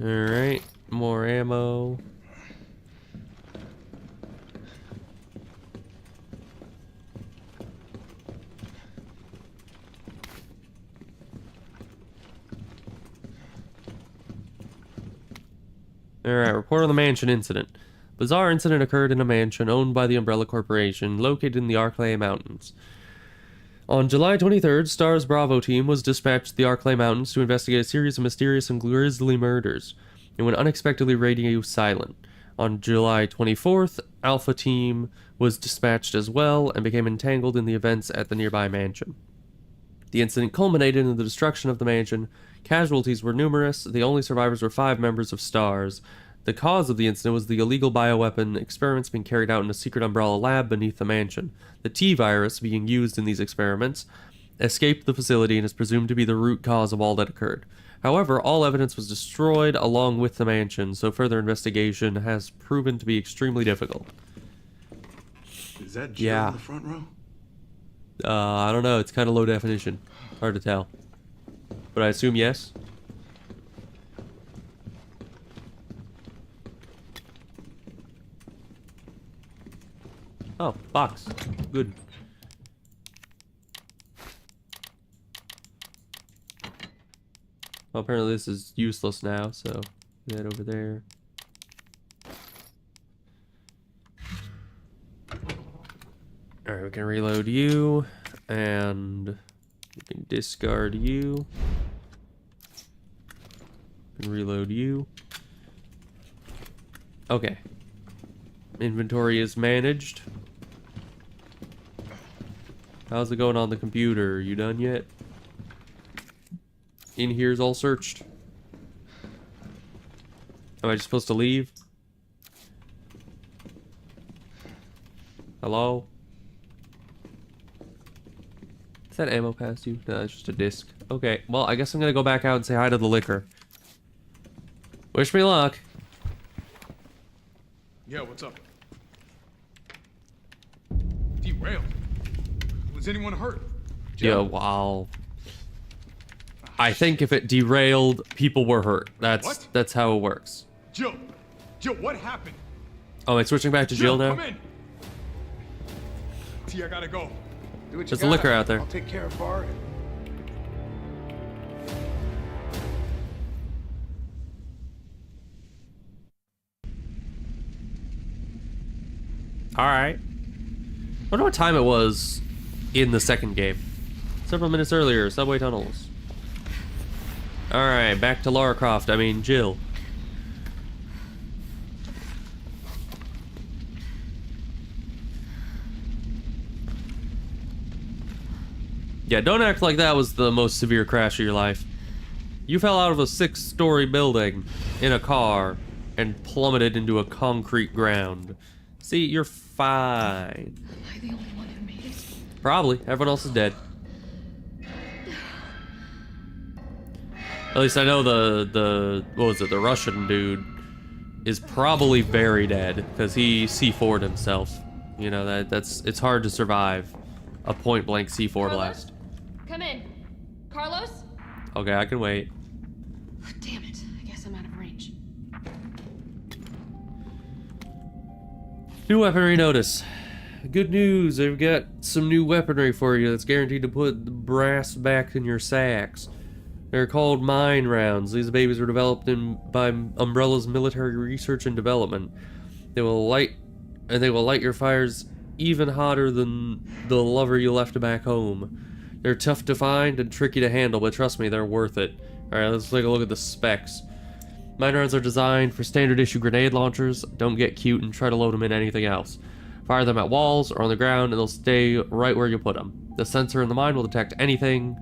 Alright, more ammo. Alright, report on the mansion incident. Bizarre incident occurred in a mansion owned by the Umbrella Corporation, located in the Arklay Mountains. On July 23rd, STAR's Bravo team was dispatched to the Arklay Mountains to investigate a series of mysterious and grisly murders, and when unexpectedly radio silent. On July 24th, Alpha team was dispatched as well and became entangled in the events at the nearby mansion. The incident culminated in the destruction of the mansion. Casualties were numerous. The only survivors were 5 members of STARS. The cause of the incident was the illegal bioweapon experiments being carried out in a secret Umbrella lab beneath the mansion. The T-virus being used in these experiments escaped the facility and is presumed to be the root cause of all that occurred. However, all evidence was destroyed along with the mansion, so further investigation has proven to be extremely difficult. Is that Jill Yeah. in the front row? I don't know. It's kind of low definition. Hard to tell. But I assume yes. Oh, box. Good. Well, apparently this is useless now, so that over there. Alright, we can reload you, and we can discard you. We can reload you. Okay. Inventory is managed. How's it going on the computer? You done yet? In here's all searched. Am I just supposed to leave? Hello? Is that ammo past you? No, it's just a disc. Okay, well, I guess I'm gonna go back out and say hi to the liquor. Wish me luck. Yeah, what's up? Derailed. Was anyone hurt? Yeah, wow. I think if it derailed, people were hurt. What? That's how it works. Jill! Jill, what happened? Oh, am I switching back to Jill now? Come in! T, I gotta go. Do what you There's a liquor gotta. out there. I'll take care of Bard. Alright. Wonder what time it was in the second game. Several minutes earlier, subway tunnels. Alright, back to Lara Croft. I mean, Jill. Yeah, don't act like that was the most severe crash of your life. You fell out of a 6-story building in a car and plummeted into a concrete ground. See, you're fine. Am I the only one who made it? Probably. Everyone else is dead. At least I know the what was it, the Russian dude is probably very dead because he C4'd himself. You know, it's hard to survive a point-blank C4 Carlos? blast. Come in. Carlos? Okay, I can wait. Damn it. I guess I'm out of range. New weaponry notice. Good news, I've got some new weaponry for you that's guaranteed to put the brass back in your sacks. They're called mine rounds. These babies were developed by Umbrella's military research and development. They will light your fires even hotter than the lover you left back home. They're tough to find and tricky to handle, but trust me, they're worth it. Alright, let's take a look at the specs. Mine rounds are designed for standard issue grenade launchers. Don't get cute and try to load them in anything else. Fire them at walls or on the ground and they'll stay right where you put them. The sensor in the mine will detect anything,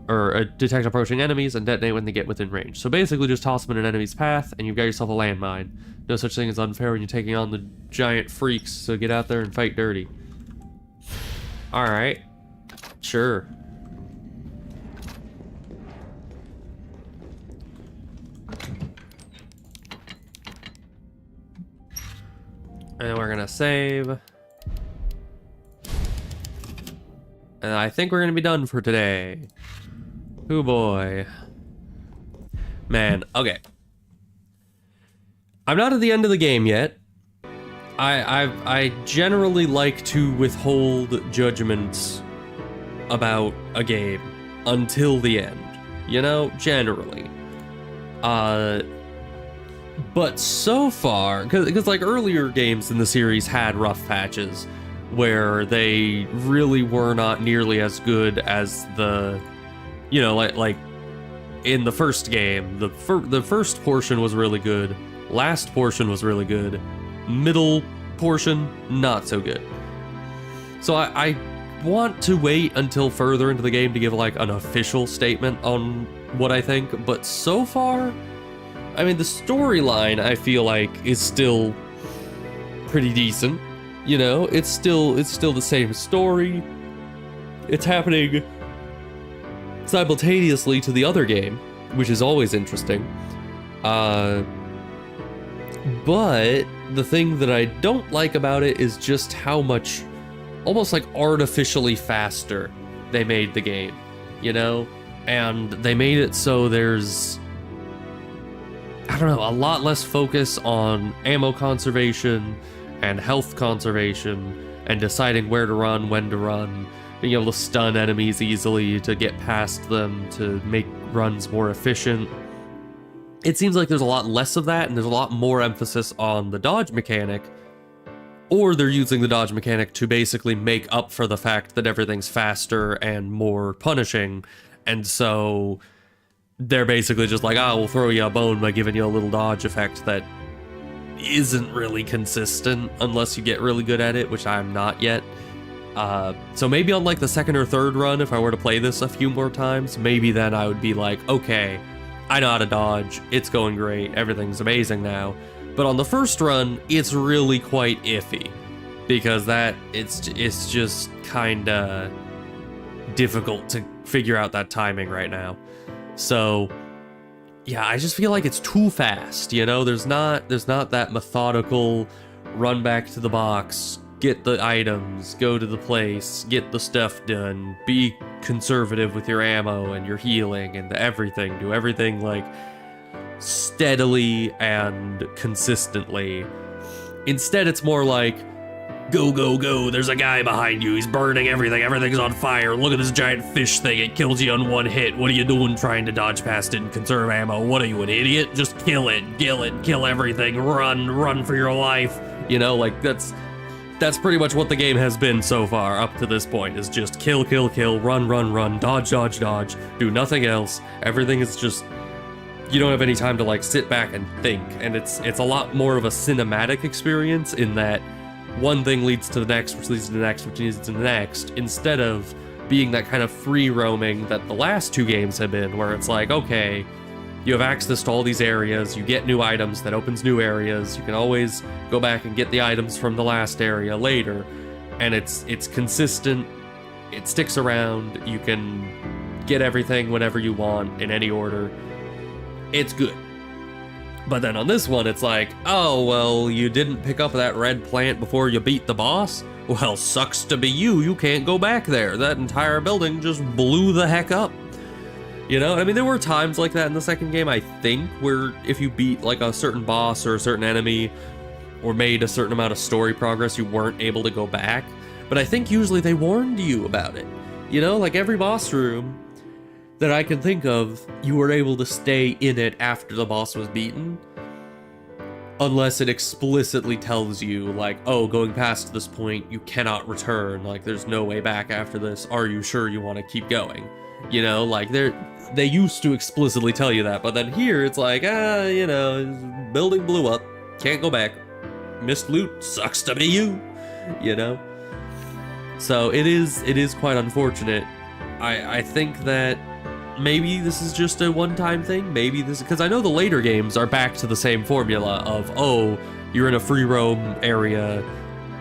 or detect approaching enemies and detonate when they get within range. So basically just toss them in an enemy's path and you've got yourself a landmine. No such thing as unfair when you're taking on the giant freaks, so get out there and fight dirty. Alright. Sure. And we're gonna save. And I think we're gonna be done for today. Oh boy. Man, okay. I'm not at the end of the game yet. I generally like to withhold judgments about a game until the end. You know, generally. But so far, because like earlier games in the series had rough patches where they really were not nearly as good as the, you know, like in the first game, the first portion was really good, last portion was really good, middle portion not so good. So I want to wait until further into the game to give like an official statement on what I think, but so far, I mean, the storyline, I feel like, is still pretty decent. You know, it's still the same story. It's happening simultaneously to the other game, which is always interesting. But the thing that I don't like about it is just how much, almost like artificially faster they made the game, you know? And they made it so there's, I don't know, a lot less focus on ammo conservation and health conservation and deciding where to run, when to run, being able to stun enemies easily to get past them, to make runs more efficient. It seems like there's a lot less of that and there's a lot more emphasis on the dodge mechanic, or they're using the dodge mechanic to basically make up for the fact that everything's faster and more punishing, and so they're basically just like, we'll throw you a bone by giving you a little dodge effect that isn't really consistent unless you get really good at it, which I'm not yet. So maybe on like the second or third run, if I were to play this a few more times, maybe then I would be like, okay, I know how to dodge, it's going great, everything's amazing now. But on the first run, it's really quite iffy, because it's just kinda difficult to figure out that timing right now. So yeah, I just feel like it's too fast, you know? There's not that methodical run back to the box, get the items, go to the place, get the stuff done, be conservative with your ammo and your healing and everything, do everything like steadily and consistently. Instead, it's more like, go, go, go, there's a guy behind you, he's burning everything, everything's on fire, look at this giant fish thing, it kills you in one hit, what are you doing trying to dodge past it and conserve ammo? What are you, an idiot? Just kill it, kill everything, run for your life. You know, like, that's That's pretty much what the game has been so far up to this point, is just kill, kill, kill, run, run, run, dodge, dodge, dodge, do nothing else. Everything is just, you don't have any time to like sit back and think, and it's a lot more of a cinematic experience in that one thing leads to the next, which leads to the next, which leads to the next, instead of being that kind of free roaming that the last two games have been, where it's like, okay, you have access to all these areas, you get new items, that opens new areas, you can always go back and get the items from the last area later, and it's consistent, it sticks around, you can get everything whenever you want, in any order. It's good. But then on this one, it's like, oh, well, you didn't pick up that red plant before you beat the boss? Well, sucks to be you, you can't go back there. That entire building just blew the heck up. You know, I mean, there were times like that in the second game, I think, where if you beat like a certain boss or a certain enemy or made a certain amount of story progress, you weren't able to go back. But I think usually they warned you about it. You know, like every boss room that I can think of, you were able to stay in it after the boss was beaten. Unless it explicitly tells you, like, oh, going past this point, you cannot return. Like, there's no way back after this. Are you sure you want to keep going? You know, like, they used to explicitly tell you that, but then here it's like, you know, building blew up, can't go back, missed loot, sucks to be you, you know? So it is quite unfortunate. I think that maybe this is just a one-time thing, maybe this, because I know the later games are back to the same formula of, oh, you're in a free roam area,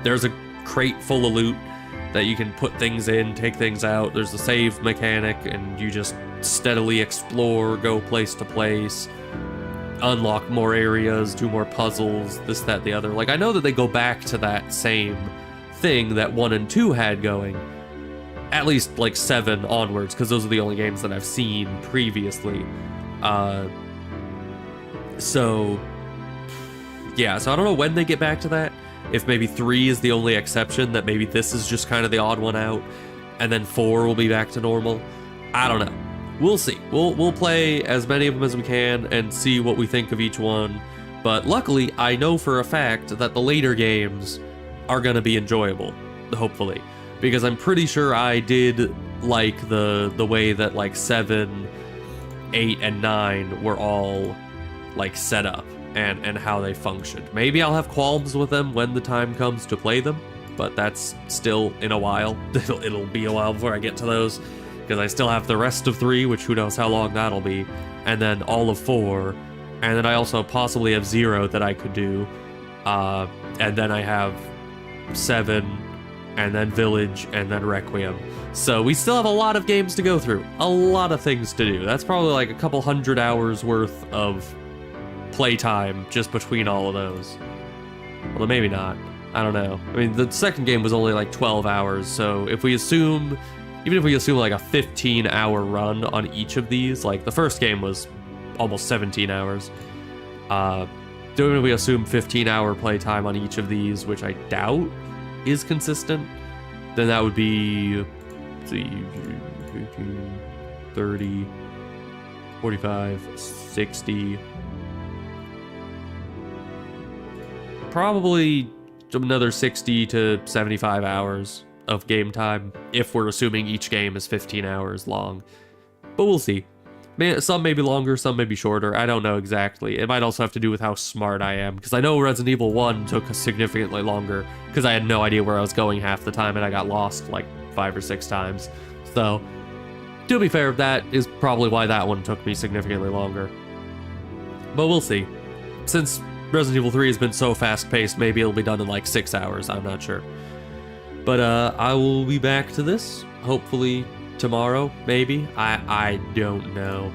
there's a crate full of loot that you can put things in, take things out, there's a save mechanic, and you just steadily explore, go place to place, unlock more areas, do more puzzles, this, that, the other. Like, I know that they go back to that same thing that 1 and 2 had going, at least like 7 onwards, because those are the only games that I've seen previously. So yeah, so I don't know when they get back to that. If maybe 3 is the only exception, that maybe this is just kind of the odd one out, and then 4 will be back to normal. I don't know. We'll see. We'll play as many of them as we can and see what we think of each one. But luckily, I know for a fact that the later games are going to be enjoyable, hopefully. Because I'm pretty sure I did like the way that like 7, 8, and 9 were all like set up. And how they functioned. Maybe I'll have qualms with them when the time comes to play them, but that's still in a while. It'll be a while before I get to those, because I still have the rest of 3, which who knows how long that'll be, and then all of 4, and then I also possibly have 0 that I could do, and then I have 7, and then Village, and then Requiem. So we still have a lot of games to go through, a lot of things to do. That's probably like a couple 100 hours worth of playtime just between all of those. Well, maybe not. I don't know. I mean, the second game was only like 12 hours, so if we assume, even if we assume like a 15-hour run on each of these, like the first game was almost 17 hours, so even if we assume 15-hour playtime on each of these, which I doubt is consistent, then that would be, let's see, 30, 45, 60, probably another 60 to 75 hours of game time, if we're assuming each game is 15 hours long. But we'll see. Some may be longer, some may be shorter. I don't know exactly. It might also have to do with how smart I am, because I know Resident Evil 1 took significantly longer, because I had no idea where I was going half the time, and I got lost like 5 or 6 times. So, to be fair, that is probably why that one took me significantly longer. But we'll see. Since Resident Evil 3 has been so fast-paced, maybe it'll be done in like 6 hours, I'm not sure. But I will be back to this, hopefully tomorrow, maybe. I don't know.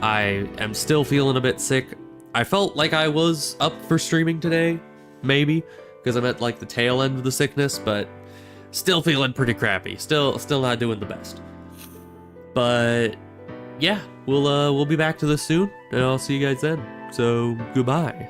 I am still feeling a bit sick. I felt like I was up for streaming today, maybe, because I'm at like the tail end of the sickness, but still feeling pretty crappy. Still not doing the best. But yeah, we'll be back to this soon, and I'll see you guys then. So goodbye.